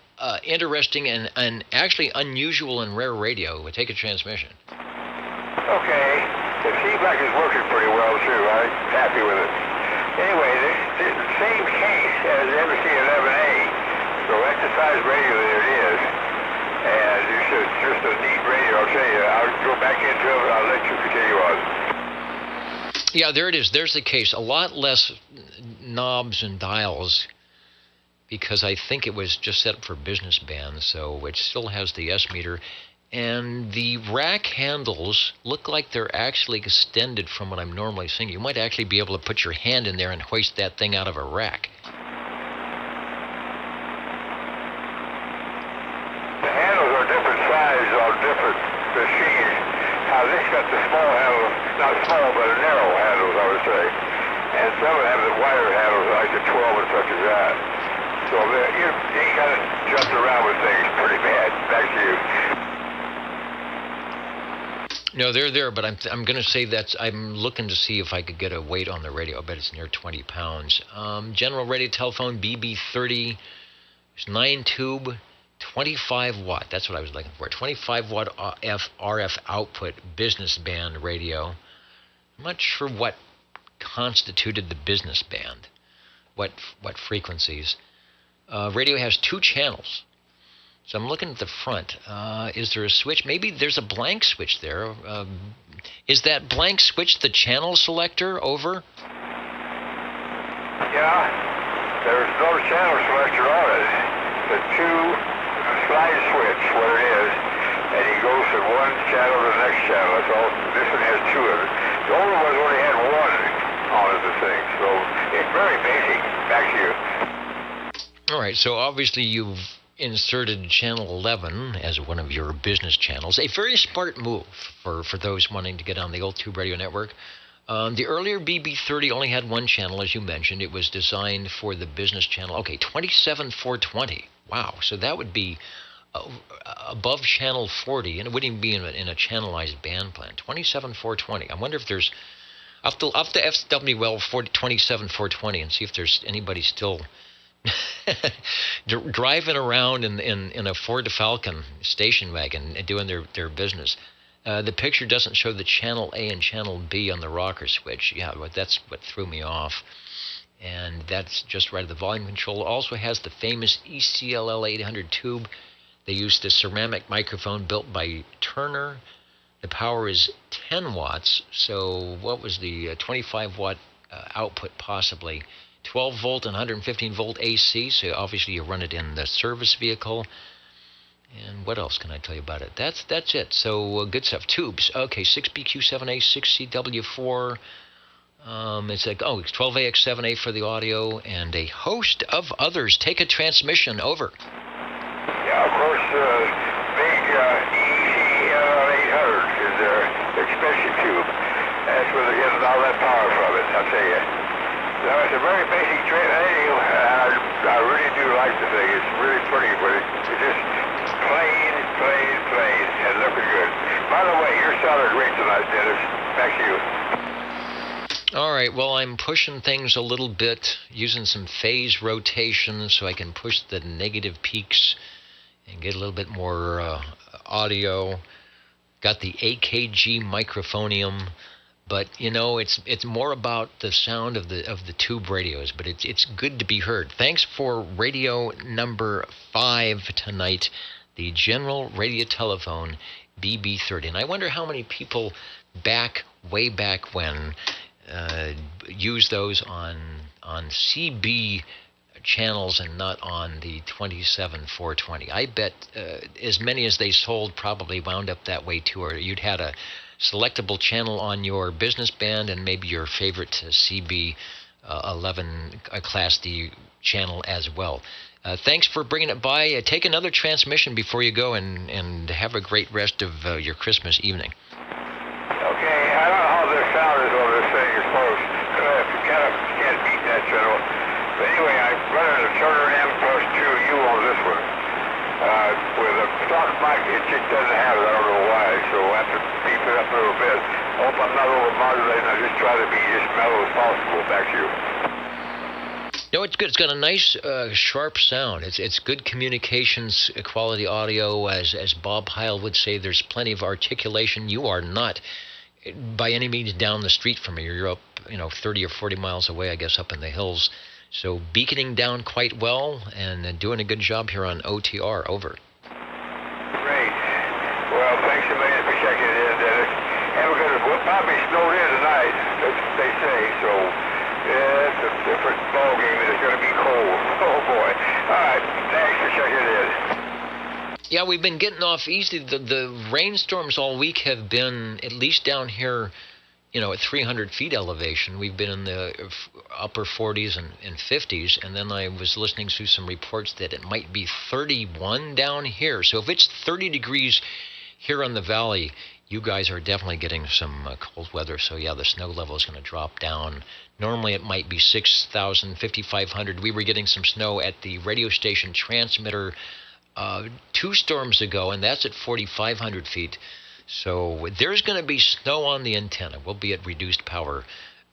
interesting and actually unusual and rare radio. Take a transmission. Okay. It seems like it's working pretty well, too. I'm happy with it. Anyway, this is the same case as MC11A. So exercise radio, there it is. And it's just a neat radio, I'll tell you. I'll go back into it, and I'll let you continue on. Yeah, there it is. There's the case. A lot less knobs and dials because I think it was just set up for business band, so it still has the S meter. And the rack handles look like they're actually extended from what I'm normally seeing. You might actually be able to put your hand in there and hoist that thing out of a rack. The handles are different sizes on different machines. Now this got the small handles, not small, but narrow handles, I would say. And some of them have the wider handles, like the 12 and such as that. So you kind of jumped around with things pretty bad. Back to you. No, they're there, but I'm going to say I'm looking to see if I could get a weight on the radio. I bet it's near 20 pounds. General Radio Telephone BB-30, it's 9-tube, 25 watt. That's what I was looking for. 25 watt RF output business band radio. I'm not sure what constituted the business band, what frequencies. Radio has 2 channels. So I'm looking at the front. Is there a switch? Maybe there's a blank switch there. Is that blank switch the channel selector? Over? Yeah, there's no channel selector on it. The 2 slide switch, what it is, and he goes from one channel to the next channel. That's all. This one has 2 of it. The older ones only had 1 on it, the thing. So it's very basic. Back to you. All right, so obviously you've inserted channel 11 as one of your business channels. A very smart move for those wanting to get on the old Tube Radio Network. The earlier BB-30 only had 1 channel, as you mentioned. It was designed for the business channel. Okay, 27,420. Wow, so that would be above channel 40, and it wouldn't even be in a channelized band plan. 27,420. I wonder if there's... I'll have to FWL 27,420 and see if there's anybody still... driving around in a Ford Falcon station wagon and doing their business. The picture doesn't show the channel A and channel B on the rocker switch. Yeah, but that's what threw me off. And that's just right. The volume control also has the famous ECLL 800 tube. They used a ceramic microphone built by Turner. The power is 10 watts. So what was the 25 watt output possibly? 12 volt and 115 volt AC, so obviously you run it in the service vehicle. And what else can I tell you about it? That's it. So good stuff. Tubes. Okay, 6BQ7A, 6CW4. It's 12AX7A for the audio, and a host of others. Take a transmission. Over. Yeah, of course, big ECL 800 is their expansion tube. That's where they're getting all that power from it, I'll tell you. No, it's a very basic radio. I really do like the thing. It's really pretty, but it's just plain, and looking good. By the way, you're sounding great tonight, Dennis. Back to you. All right, well, I'm pushing things a little bit, using some phase rotation so I can push the negative peaks and get a little bit more audio. Got the AKG microphonium. But, you know, it's more about the sound of the tube radios, but it's good to be heard. Thanks for radio number 5 tonight, the General Radio Telephone BB30. And I wonder how many people way back when, used those on CB channels and not on the 27-420. I bet as many as they sold probably wound up that way too, or you'd had a selectable channel on your business band and maybe your favorite CB 11 Class D channel as well. Thanks for bringing it by. Take another transmission before you go, and have a great rest of your Christmas evening. Okay, I don't know how their sound is over this thing as far as can't beat that channel. But anyway, I'm running a Turner M+2U on this one. With a stock mic, it just doesn't have it. I don't know why, so I have to beef it up a little bit. I hope I'm not over-modulating. I just try to be as mellow as possible. Back to you. No, it's good. It's got a nice, sharp sound. It's good communications quality audio. As Bob Heil would say, there's plenty of articulation. You are not, by any means, down the street from me. You're up, 30 or 40 miles away, I guess, up in the hills. So beaconing down quite well and doing a good job here on OTR. Over. Great. Well, thanks a million for checking it in, Dennis. And we'll probably snow in tonight, that's what they say, so it's a different ballgame and it's going to be cold. Oh, boy. All right, thanks for checking it in. Yeah, we've been getting off easy. The rainstorms all week have been, at least down here, at 300 feet elevation. We've been in the upper 40s and 50s, and then I was listening to some reports that it might be 31 down here. So if it's 30 degrees here on the valley, you guys are definitely getting some cold weather. So yeah, the snow level is going to drop down. Normally it might be 6,000, 5,500. We were getting some snow at the radio station transmitter 2 storms ago, and that's at 4,500 feet. So there's going to be snow on the antenna. We'll be at reduced power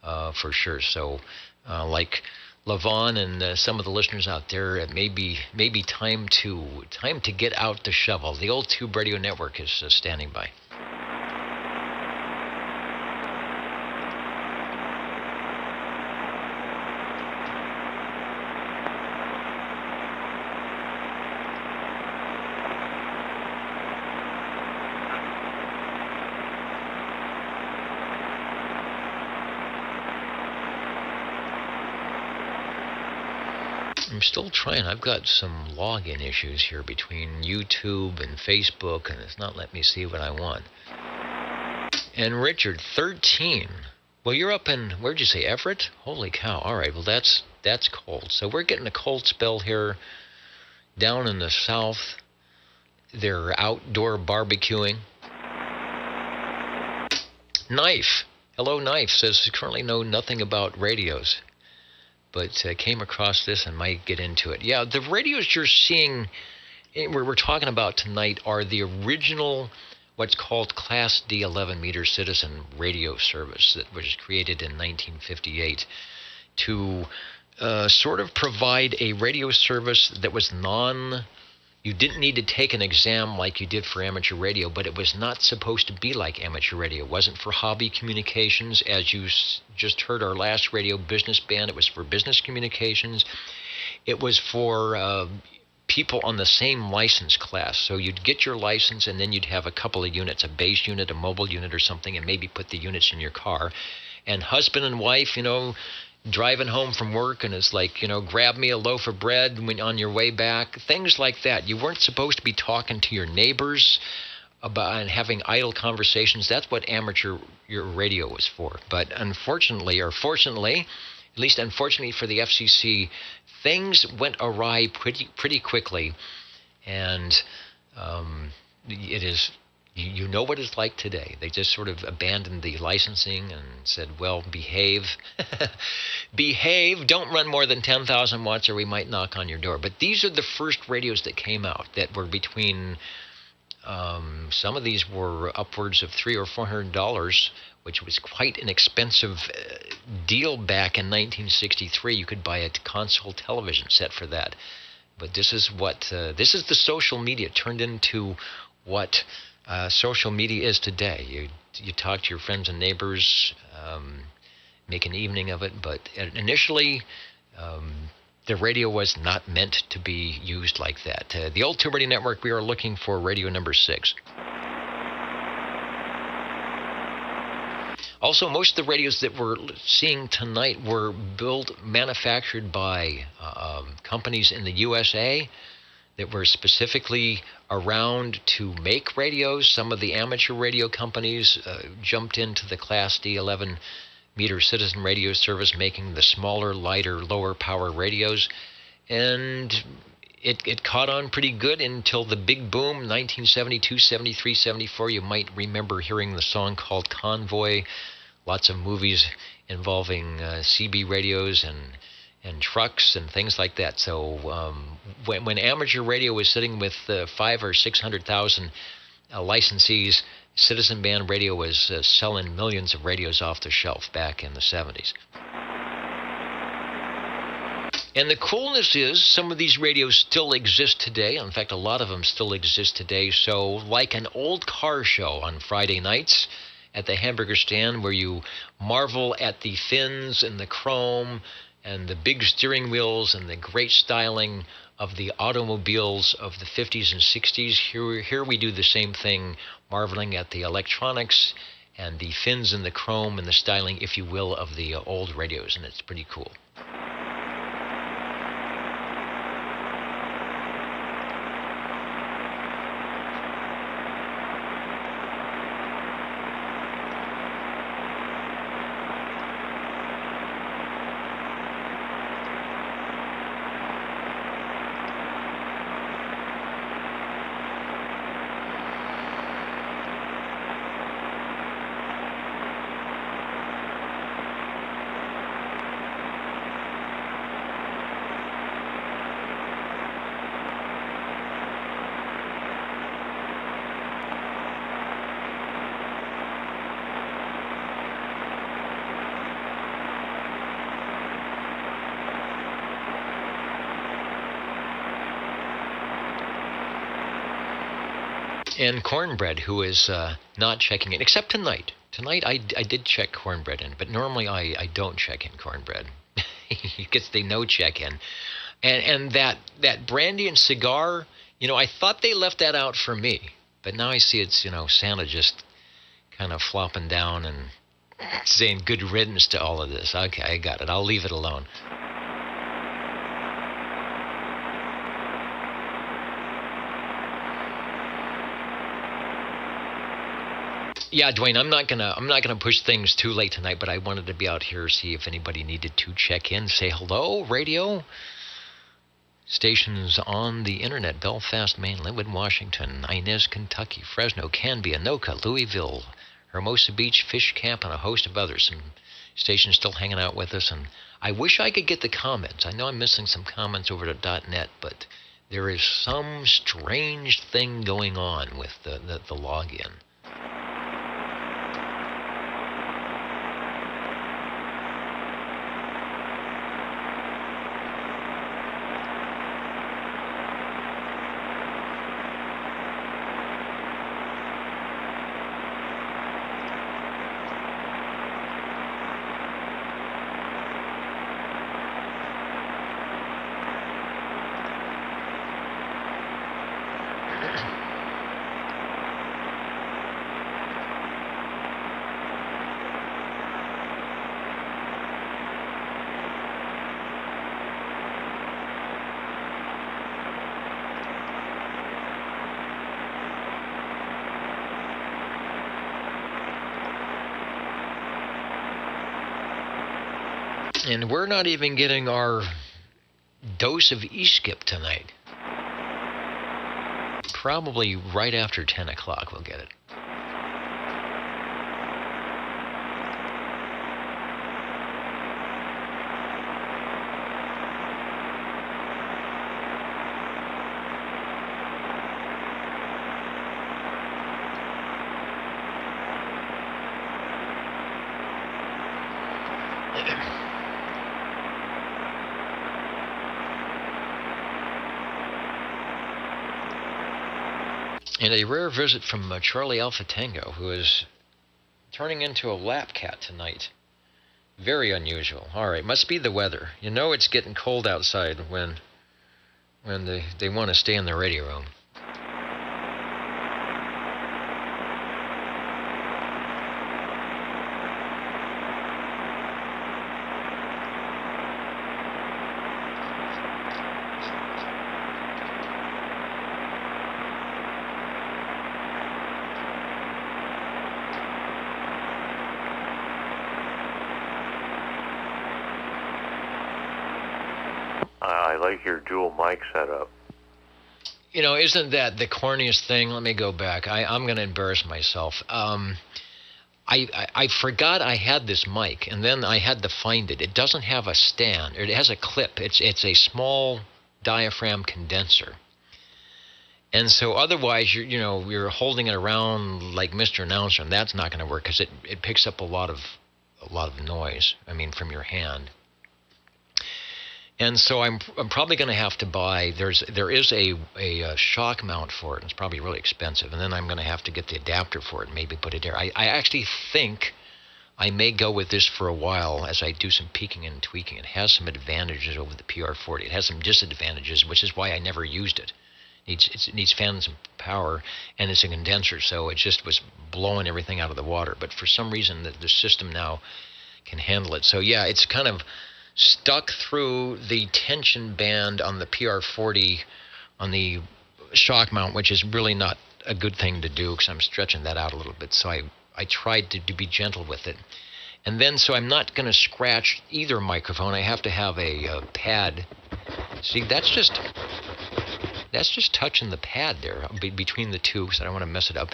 for sure. So like Levon and some of the listeners out there, it may be time to get out the shovel. The Old Tube Radio Network is standing by. I'm still trying. I've got some login issues here between YouTube and Facebook, and it's not letting me see what I want. And Richard, 13. Well, you're up in, where'd you say, Everett? Holy cow. All right, well, that's cold. So we're getting a cold spell here down in the south. They're outdoor barbecuing. Knife. Hello, Knife. Says currently know nothing about radios, but came across this and might get into it. Yeah, the radios you're seeing, we're talking about tonight, are the original, what's called Class D 11-meter citizen radio service that was created in 1958 to sort of provide a radio service that was you didn't need to take an exam like you did for amateur radio, but it was not supposed to be like amateur radio. It wasn't for hobby communications. As you just heard our last radio business band, it was for business communications. It was for people on the same license class. So you'd get your license, and then you'd have a couple of units, a base unit, a mobile unit or something, and maybe put the units in your car. And husband and wife, driving home from work, and it's like, grab me a loaf of bread when on your way back, things like that. You weren't supposed to be talking to your neighbors about and having idle conversations. That's what amateur your radio was for. But unfortunately, or fortunately, at least unfortunately for the FCC, things went awry pretty quickly, and it is. You know what it's like today. They just sort of abandoned the licensing and said, well, behave. Behave. Don't run more than 10,000 watts or we might knock on your door. But these are the first radios that came out that were between, some of these were upwards of $300 or $400, which was quite an expensive deal back in 1963. You could buy a console television set for that. But this is this is the social media turned into what social media is today. You talk to your friends and neighbors, make an evening of it, but initially the radio was not meant to be used like that. The Old Tube Radio Network, we are looking for radio number 6. Also, most of the radios that we're seeing tonight were manufactured by companies in the USA that were specifically around to make radios. Some of the amateur radio companies jumped into the Class D 11-meter Citizen radio service, making the smaller, lighter, lower power radios. And it caught on pretty good until the big boom, 1972, 73, 74. You might remember hearing the song called Convoy. Lots of movies involving CB radios and trucks and things like that. So when amateur radio was sitting with 500,000 or 600,000 licensees, Citizen Band Radio was selling millions of radios off the shelf back in the 70s. And the coolness is some of these radios still exist today. In fact, a lot of them still exist today. So like an old car show on Friday nights at the hamburger stand, where you marvel at the fins and the chrome and the big steering wheels and the great styling of the automobiles of the 50s and 60s. Here we do the same thing, marveling at the electronics and the fins and the chrome and the styling, if you will, of the old radios, and it's pretty cool. And Cornbread, who is not checking in, except tonight. Tonight I did check Cornbread in, but normally I don't check in Cornbread. He gets the no check in. And that brandy and cigar, I thought they left that out for me. But now I see it's, Santa just kind of flopping down and saying good riddance to all of this. Okay, I got it. I'll leave it alone. Yeah, Dwayne, I'm not gonna push things too late tonight, but I wanted to be out here, see if anybody needed to check in, say hello, radio. Stations on the internet: Belfast, Maine, Linwood, Washington, Inez, Kentucky, Fresno, Canby, Anoka, Louisville, Hermosa Beach, Fish Camp, and a host of others. Some stations still hanging out with us, and I wish I could get the comments. I know I'm missing some comments over to .net, but there is some strange thing going on with the login. And we're not even getting our dose of E-Skip tonight. Probably right after 10 o'clock we'll get it. And a rare visit from Charlie Alpha Tango, who is turning into a lap cat tonight. Very unusual. All right, must be the weather. It's getting cold outside when they want to stay in the radio room. I like your dual mic setup. You know, isn't that the corniest thing? Let me go back. I'm going to embarrass myself. I forgot I had this mic, and then I had to find it. It doesn't have a stand. It has a clip. It's a small diaphragm condenser. And so otherwise, you're holding it around like Mr. Announcer, and that's not going to work because it picks up a lot of noise. I mean, from your hand. And so I'm probably going to have to buy. There is a shock mount for it. And it's probably really expensive, and then I'm going to have to get the adapter for it and maybe put it there. I actually think I may go with this for a while as I do some peeking and tweaking. It has some advantages over the PR40. It has some disadvantages, which is why I never used it. It needs fans and power, and it's a condenser, so it just was blowing everything out of the water. But for some reason, the system now can handle it. So yeah, it's kind of stuck through the tension band on the PR40 on the shock mount, which is really not a good thing to do because I'm stretching that out a little bit. So I tried to be gentle with it. And then, so I'm not going to scratch either microphone. I have to have a pad. See, that's just touching the pad there between the two, so I don't want to mess it up.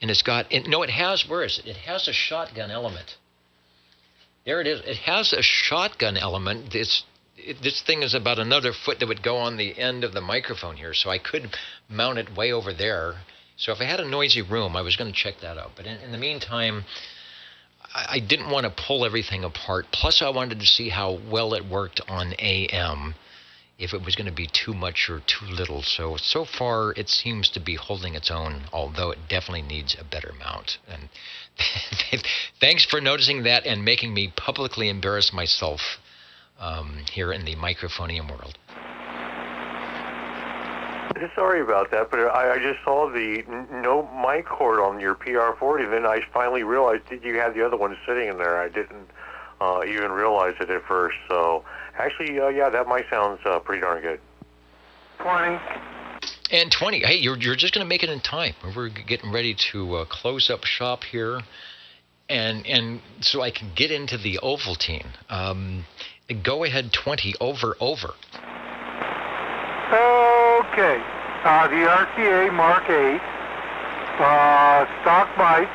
And it's got, it has, where is it? It has a shotgun element. There it is. It has a shotgun element. This thing is about another foot that would go on the end of the microphone here, so I could mount it way over there. So if I had a noisy room, I was going to check that out. But in the meantime, I didn't want to pull everything apart. Plus, I wanted to see how well it worked on AM, if it was going to be too much or too little. So far, it seems to be holding its own, although it definitely needs a better mount. And thanks for noticing that and making me publicly embarrass myself here in the microphonium world. Sorry about that, but I just saw the no mic cord on your PR40, then I finally realized that you had the other one sitting in there. I didn't even realize it at first. So actually, yeah, that mic sounds pretty darn good. 20. And 20. Hey, you're just going to make it in time. We're getting ready to close up shop here, and so I can get into the Ovaltine. Go ahead, 20, over. Okay. The RCA Mark 8 stock mic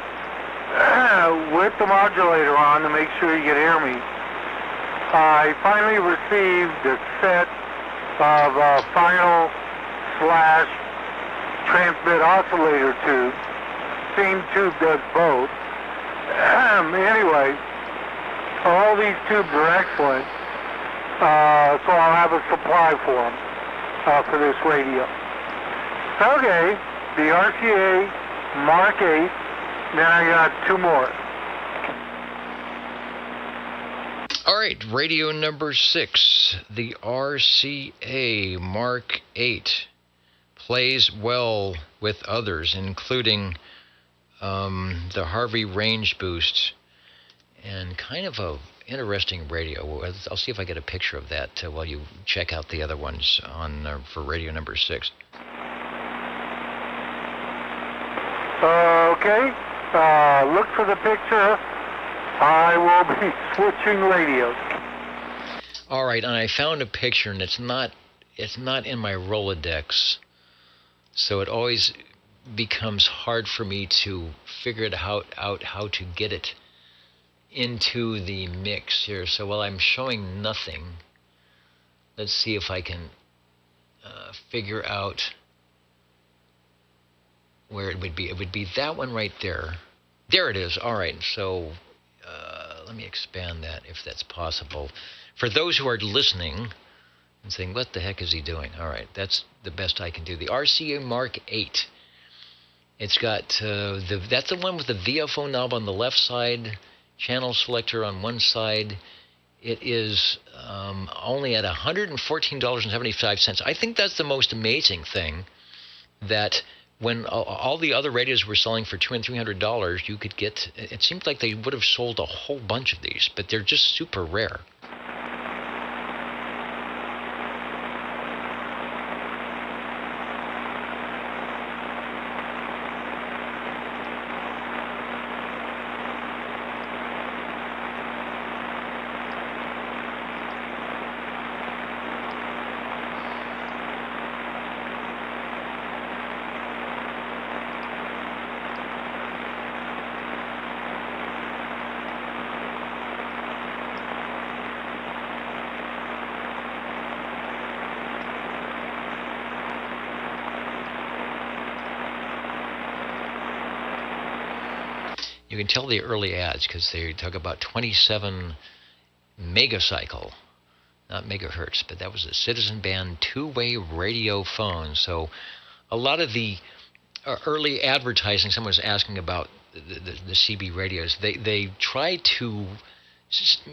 with the modulator on to make sure you can hear me. I finally received a set of final / transmit oscillator tube. Same tube does both. Anyway, all these tubes are excellent, so I'll have a supply for them for this radio. Okay, the RCA Mark 8, then I got two more. All right, radio number 6, the RCA Mark 8. Plays well with others, including the Harvey Range Boost, and kind of a interesting radio. I'll see if I get a picture of that while you check out the other ones on for radio number 6. Okay, look for the picture. I will be switching radios. All right, and I found a picture, and it's not in my Rolodex. So it always becomes hard for me to figure out how to get it into the mix here. So while I'm showing nothing, let's see if I can figure out where it would be. It would be that one right there. There it is. All right. So let me expand that if that's possible. For those who are listening and saying, what the heck is he doing? All right, that's the best I can do. The RCA Mark 8. It's got that's the one with the VFO knob on the left side, channel selector on one side. It is only at $114.75. I think that's the most amazing thing, that when all the other radios were selling for $200 and $300, you could get, it seems like they would have sold a whole bunch of these, but they're just super rare. can tell the early ads because they talk about 27 megacycle, not megahertz, but that was a Citizen Band two-way radio phone. So a lot of the early advertising, someone was asking about the CB radios, they tried to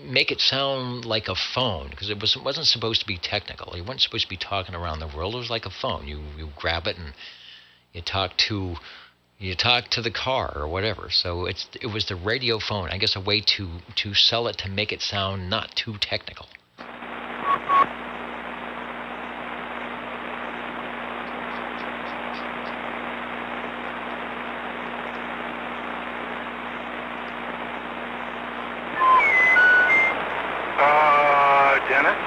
make it sound like a phone because it wasn't supposed to be technical. You weren't supposed to be talking around the world. It was like a phone. You grab it and you talk to the car or whatever. So it was the radio phone, I guess, a way to sell it to make it sound not too technical. Dennis?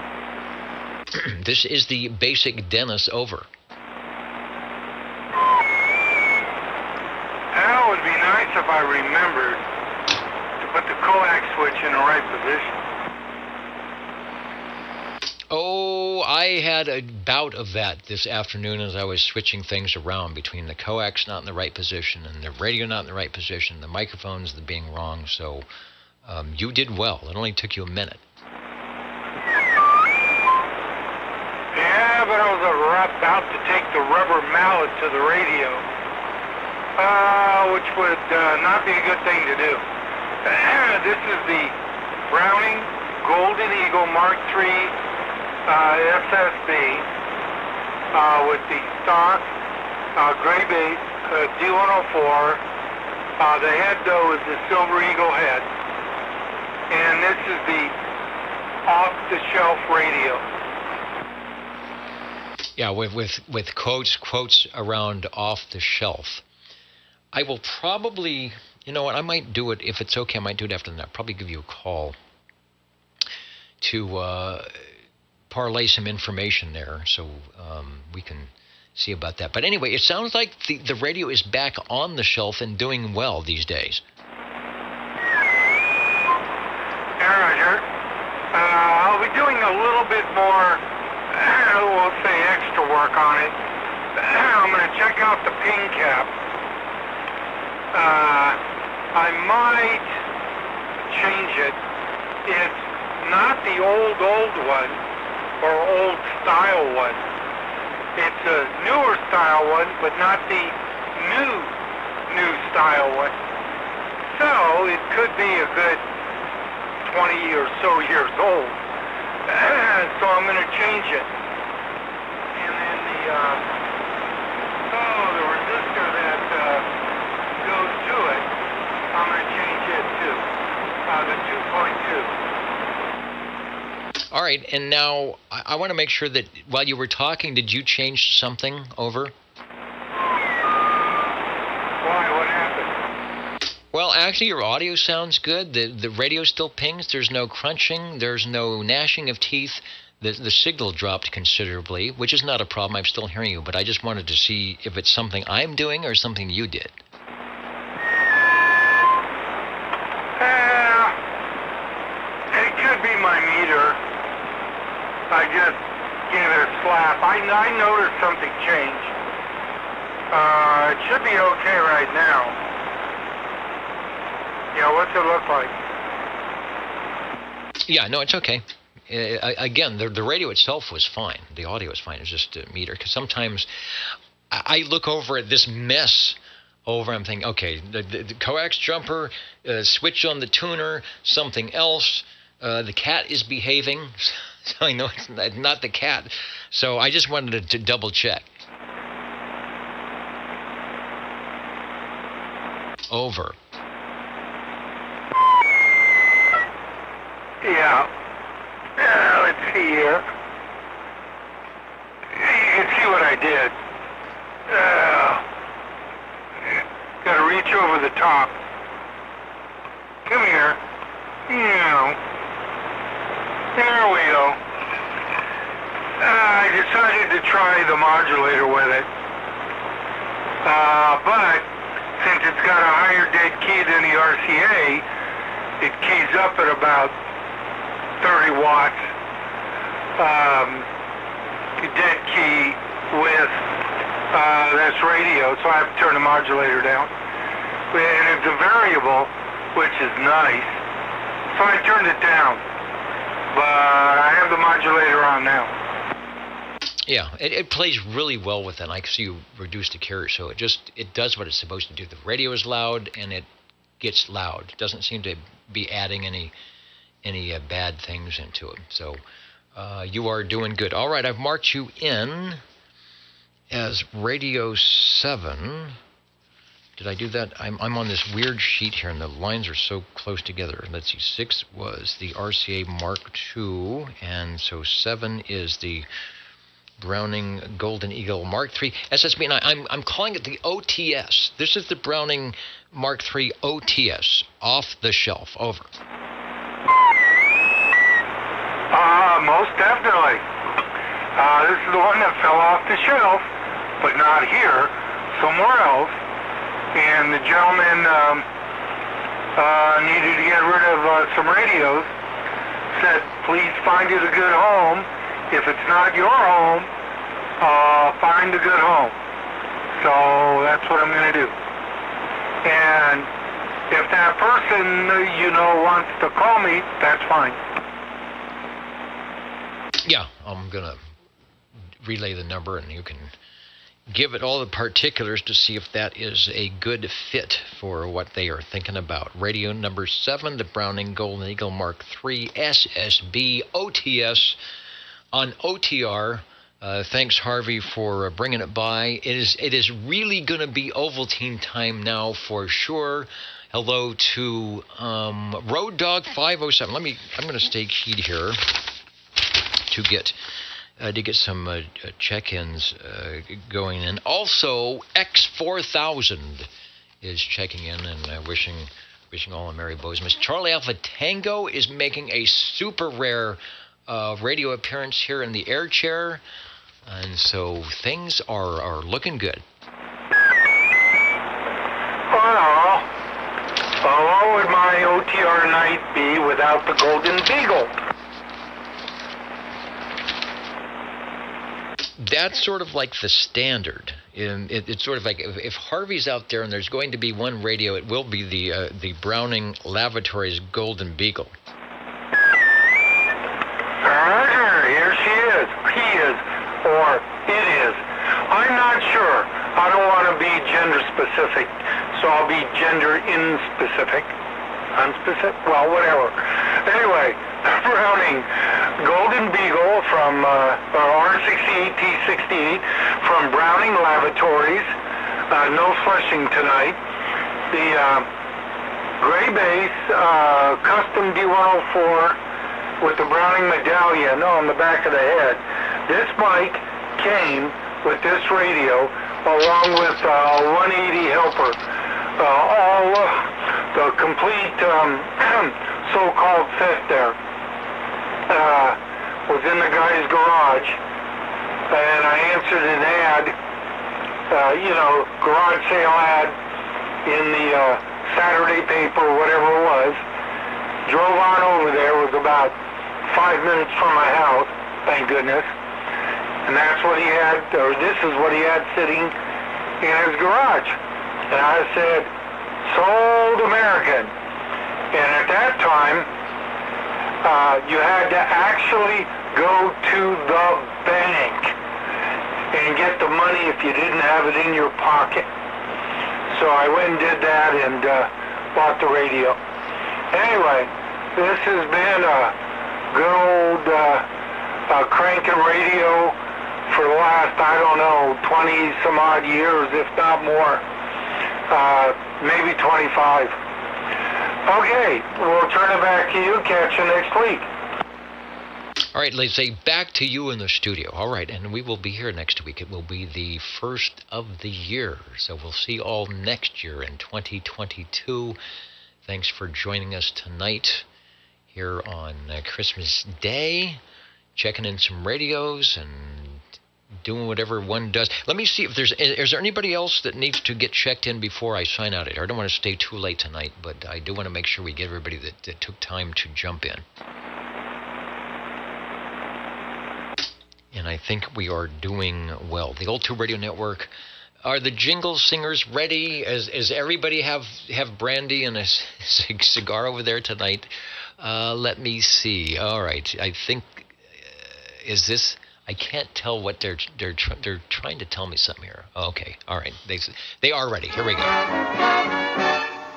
This is the basic Dennis over. That would be nice if I remembered to put the coax switch in the right position. Oh, I had a bout of that this afternoon as I was switching things around between the coax not in the right position and the radio not in the right position, the microphones being wrong. So you did well. It only took you a minute. Yeah, but I was about to take the rubber mallet to the radio, which would not be a good thing to do. This is the Browning Golden Eagle Mark III SSB with the stock gray base D104. The head, though, is the Silver Eagle head. And this is the off-the-shelf radio. Yeah, with quotes around off the shelf. I will probably, you know what, I might do it, if it's okay, I might do it after that. I'll probably give you a call to parlay some information there so we can see about that. But anyway, it sounds like the radio is back on the shelf and doing well these days. Yeah, Roger. I'll be doing a little bit more, we'll say extra work on it. I'm going to check out the ping cap. I might change it. It's not the old one or old style one. It's a newer style one, but not the new style one. So it could be a good 20 or so years old. So I'm going to change it. And then the resistor that goes to it, I'm going to change it too. The 2.2. All right, and now I want to make sure that while you were talking, did you change something over? Why? What happened? Well, actually, your audio sounds good. The radio still pings. There's no crunching. There's no gnashing of teeth. The signal dropped considerably, which is not a problem. I'm still hearing you, but I just wanted to see if it's something I'm doing or something you did. It could be my meter. I just gave it a slap. I noticed something changed. It should be okay right now. Yeah, what's it look like? Yeah, no, it's okay. Again, the radio itself was fine. The audio was fine. It's just a meter. Because sometimes I look over at this mess over. I'm thinking, okay, the coax jumper, switch on the tuner, something else. The cat is behaving. So I know it's not the cat. So I just wanted to double check. Over. Yeah. Let's see here. You can see what I did. Got to reach over the top. Come here. Yeah. There we go. I decided to try the modulator with it. But since it's got a higher dead key than the RCA, it keys up at about 30 watts dead key with this radio, so I have to turn the modulator down. And it's a variable, which is nice. So I turned it down. But I have the modulator on now. Yeah, it plays really well with it. I see you reduced the carrier, so it does what it's supposed to do. The radio is loud, and it gets loud. It doesn't seem to be adding any bad things into it. So you are doing good. All right, I've marked you in as Radio 7. Did I do that? I'm on this weird sheet here, and the lines are so close together. Let's see, 6 was the RCA Mark II, and so 7 is the Browning Golden Eagle Mark III SSB, and I'm calling it the OTS. This is the Browning Mark III OTS, off the shelf. Over. Most definitely. This is the one that fell off the shelf, but not here, somewhere else. And the gentleman needed to get rid of some radios. Said, please find it a good home. If it's not your home, find a good home. So that's what I'm going to do. And if that person, wants to call me, that's fine. Yeah, I'm going to relay the number, and you can give it all the particulars to see if that is a good fit for what they are thinking about. Radio number 7, the Browning Golden Eagle Mark III SSB OTS on OTR. Thanks, Harvey, for bringing it by. It is really going to be Ovaltine time now for sure. Hello to Road Dog 507. I'm going to stay keyed here to get some check-ins going in. Also, X4000 is checking in and wishing all a Merry Bozemas. Charlie Alpha Tango is making a super rare radio appearance here in the air chair, and so things are looking good. Well, what would my OTR night be without the Golden Beagle? That's sort of like the standard. It's sort of like if Harvey's out there and there's going to be one radio, it will be the Browning Lavatories Golden Beagle. Here she is. He is. Or it is. I'm not sure. I don't want to be gender specific, so I'll be gender inspecific. Unspecific? Well, whatever. Anyway, Browning Golden Beagle from R68 T68 from Browning Lavatories. No flushing tonight. The gray base custom D104 with the Browning medallion on the back of the head. This mic came with this radio along with a 180 helper. All the complete so-called set there was in the guy's garage, and I answered an ad, garage sale ad in the Saturday paper, whatever it was. Drove on over there, was about 5 minutes from my house, thank goodness, and that's what he had, or this is what he had sitting in his garage. And I said, sold American. And at that time, you had to actually go to the bank and get the money if you didn't have it in your pocket. So I went and did that and bought the radio. Anyway, this has been a good old cranking radio for the last, 20 some odd years, if not more. Maybe 25. Okay, we'll turn it back to you. Catch you next week. All right, let's say back to you in the studio. All right, and we will be here next week. It will be the first of the year, so we'll see you all next year in 2022. Thanks for joining us tonight here on Christmas Day, checking in some radios and doing whatever one does. Let me see if is there anybody else that needs to get checked in before I sign out here. I don't want to stay too late tonight, but I do want to make sure we get everybody that took time to jump in. And I think we are doing well. The Old Tube Radio Network, Are the jingle singers ready? Is everybody have brandy and a cigar over there tonight? Let me see. All right, I think is this. I can't tell what they're trying to tell me something here. Okay, all right, they are ready. Here we go.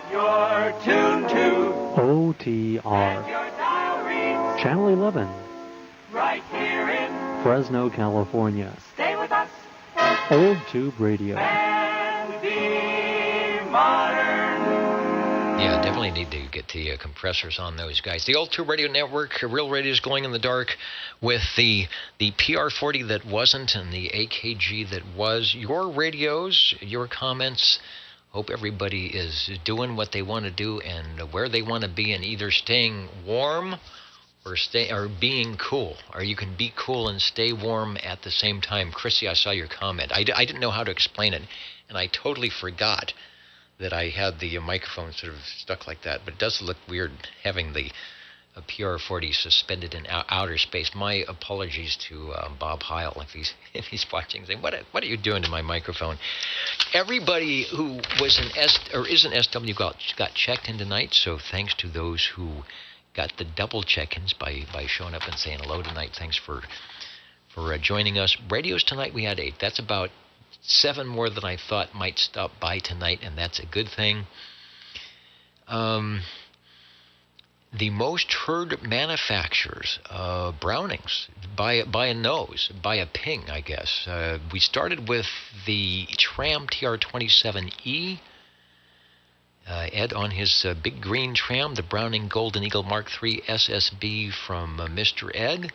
You're tuned to OTR Channel 11, right here in Fresno, California. Stay with us Old Tube Radio. and be modern. Yeah, definitely need to get the compressors on those guys. The Old Tube Radio Network, Real Radio is glowing in the dark with the PR40 that wasn't and the AKG that was. Your radios, your comments. Hope everybody is doing what they want to do and where they want to be, and either staying warm or being cool. Or you can be cool and stay warm at the same time. Chrissy, I saw your comment. I didn't know how to explain it, and I totally forgot that I had the microphone sort of stuck like that. But it does look weird having the PR40 suspended in outer space. My apologies to Bob Heil if he's watching, saying, what are you doing to my microphone? Everybody who was an is an SW got checked in tonight, so thanks to those who got the double check-ins by showing up and saying hello tonight. Thanks for joining us. Radios tonight, we had 8. That's about 7 more than I thought might stop by tonight, and that's a good thing. The most heard manufacturers, Brownings, by a nose, by a ping, I guess. We started with the Tram TR27E. Ed on his big green Tram, the Browning Golden Eagle Mark III SSB from Mr. Ed.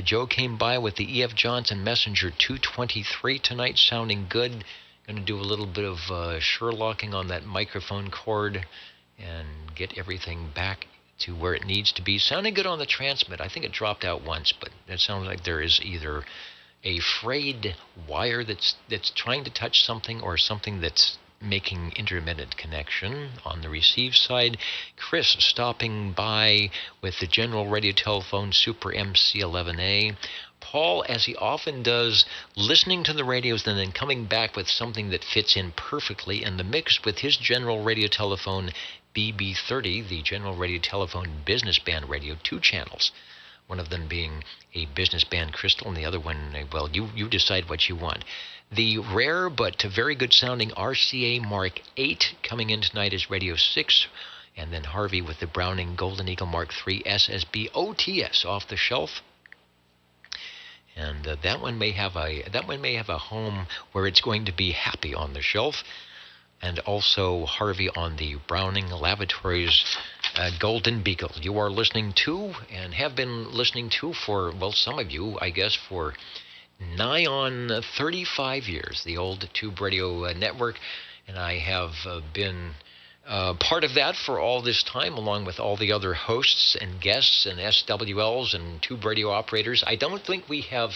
Joe came by with the E.F. Johnson Messenger 223 tonight, sounding good. Going to do a little bit of Sherlocking on that microphone cord and get everything back to where it needs to be. Sounding good on the transmit. I think it dropped out once, but it sounds like there is either a frayed wire that's trying to touch something or something that's making intermittent connection on the receive side. Chris stopping by with the General Radio Telephone Super MC11A. Paul, as he often does, listening to the radios and then coming back with something that fits in perfectly in the mix with his General Radio Telephone BB30, the General Radio Telephone Business Band Radio, 2 channels. One of them being a business band crystal and the other one, well, you decide what you want. The rare but very good sounding RCA Mark 8 coming in tonight is Radio 6. And then Harvey with the Browning Golden Eagle Mark III SSB OTS off the shelf. And that one may have a home where it's going to be happy on the shelf. And also Harvey on the Browning Lavatories Golden Beagle. You are listening to and have been listening to for, well, some of you, I guess, for nigh on 35 years, the Old Tube Radio Network. And I have been part of that for all this time, along with all the other hosts and guests and SWLs and tube radio operators. I don't think we have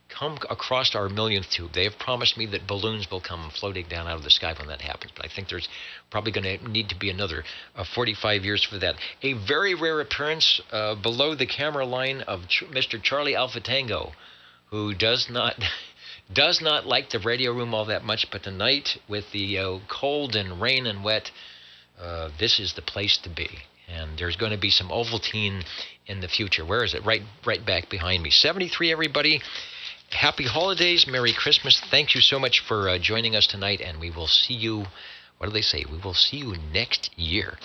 come across our millionth tube. They have promised me that balloons will come floating down out of the sky when that happens, but I think there's probably going to need to be another 45 years for that. A very rare appearance below the camera line of Mr. Charlie Alpha Tango, who does not like the radio room all that much, but tonight with the cold and rain and wet, this is the place to be. And there's going to be some Ovaltine in the future. Where is it? Right back behind me. 73, everybody. Happy holidays. Merry Christmas. Thank you so much for joining us tonight, and we will see you, what do they say? We will see you next year.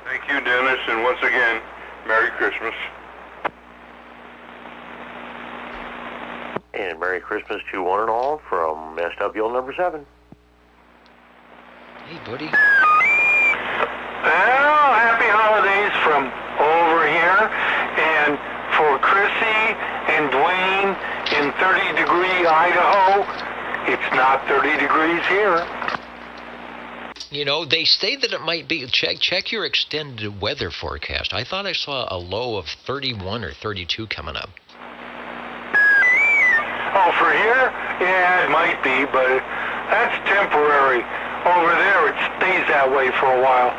Thank you, Dennis, and once again, Merry Christmas. And Merry Christmas to one and all from SWL number 7. Hey, buddy. Well, happy holidays from over here, and for Chrissy and Dwayne in 30-degree Idaho, it's not 30 degrees here. You know, they say that it might be, check your extended weather forecast. I thought I saw a low of 31 or 32 coming up. Oh, for here? Yeah, it might be, but that's temporary. Over there, it stays that way for a while.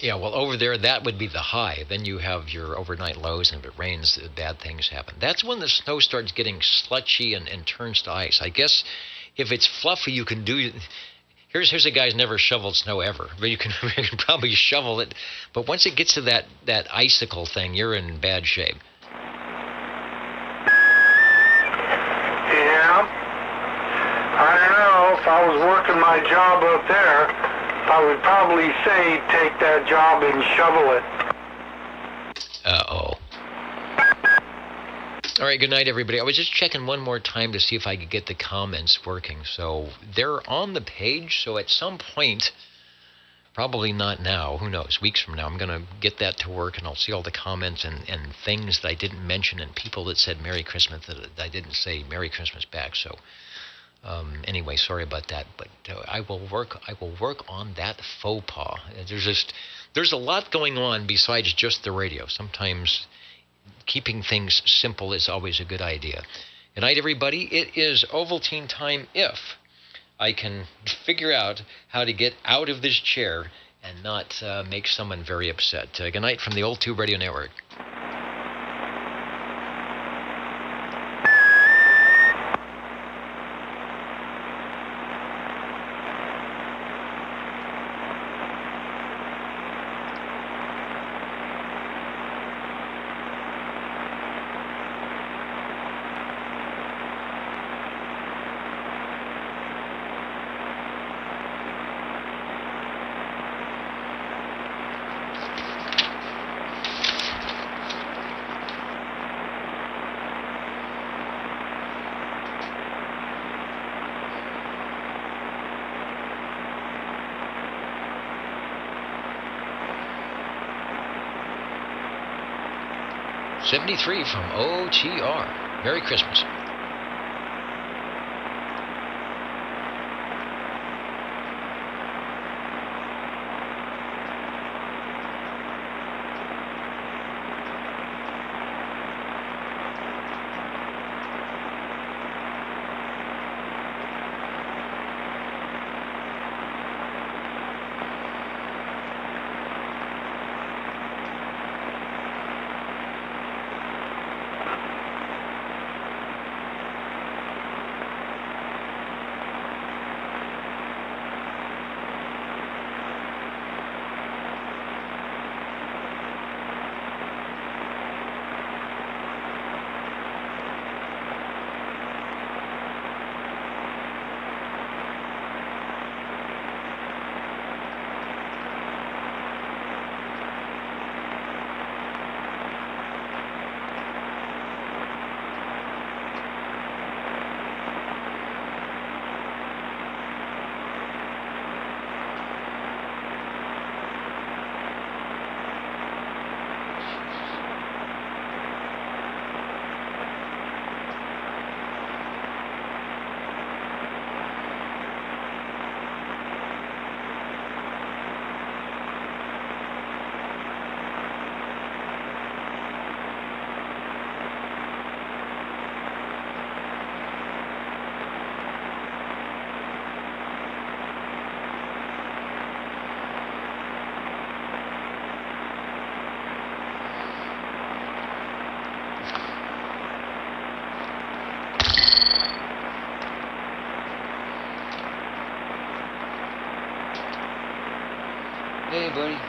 Yeah, well, over there, that would be the high. Then you have your overnight lows, and if it rains, bad things happen. That's when the snow starts getting sludgy and turns to ice. I guess if it's fluffy, you can do... Here's a guy who's never shoveled snow ever, but you can probably shovel it. But once it gets to that icicle thing, you're in bad shape. Yeah. I don't know. If I was working my job up there, I would probably say take that job and shovel it. Uh-oh. All right, good night, everybody. I was just checking one more time to see if I could get the comments working. So they're on the page, so at some point, probably not now, who knows, weeks from now, I'm going to get that to work, and I'll see all the comments and things that I didn't mention and people that said Merry Christmas that I didn't say Merry Christmas back. So anyway, sorry about that, but I will work on that faux pas. There's a lot going on besides just the radio. Sometimes keeping things simple is always a good idea. Good night, everybody. It is Ovaltine time if I can figure out how to get out of this chair and not make someone very upset. Good night from the Old Tube Radio Network. '73 from OTR. Merry Christmas. Hey, buddy.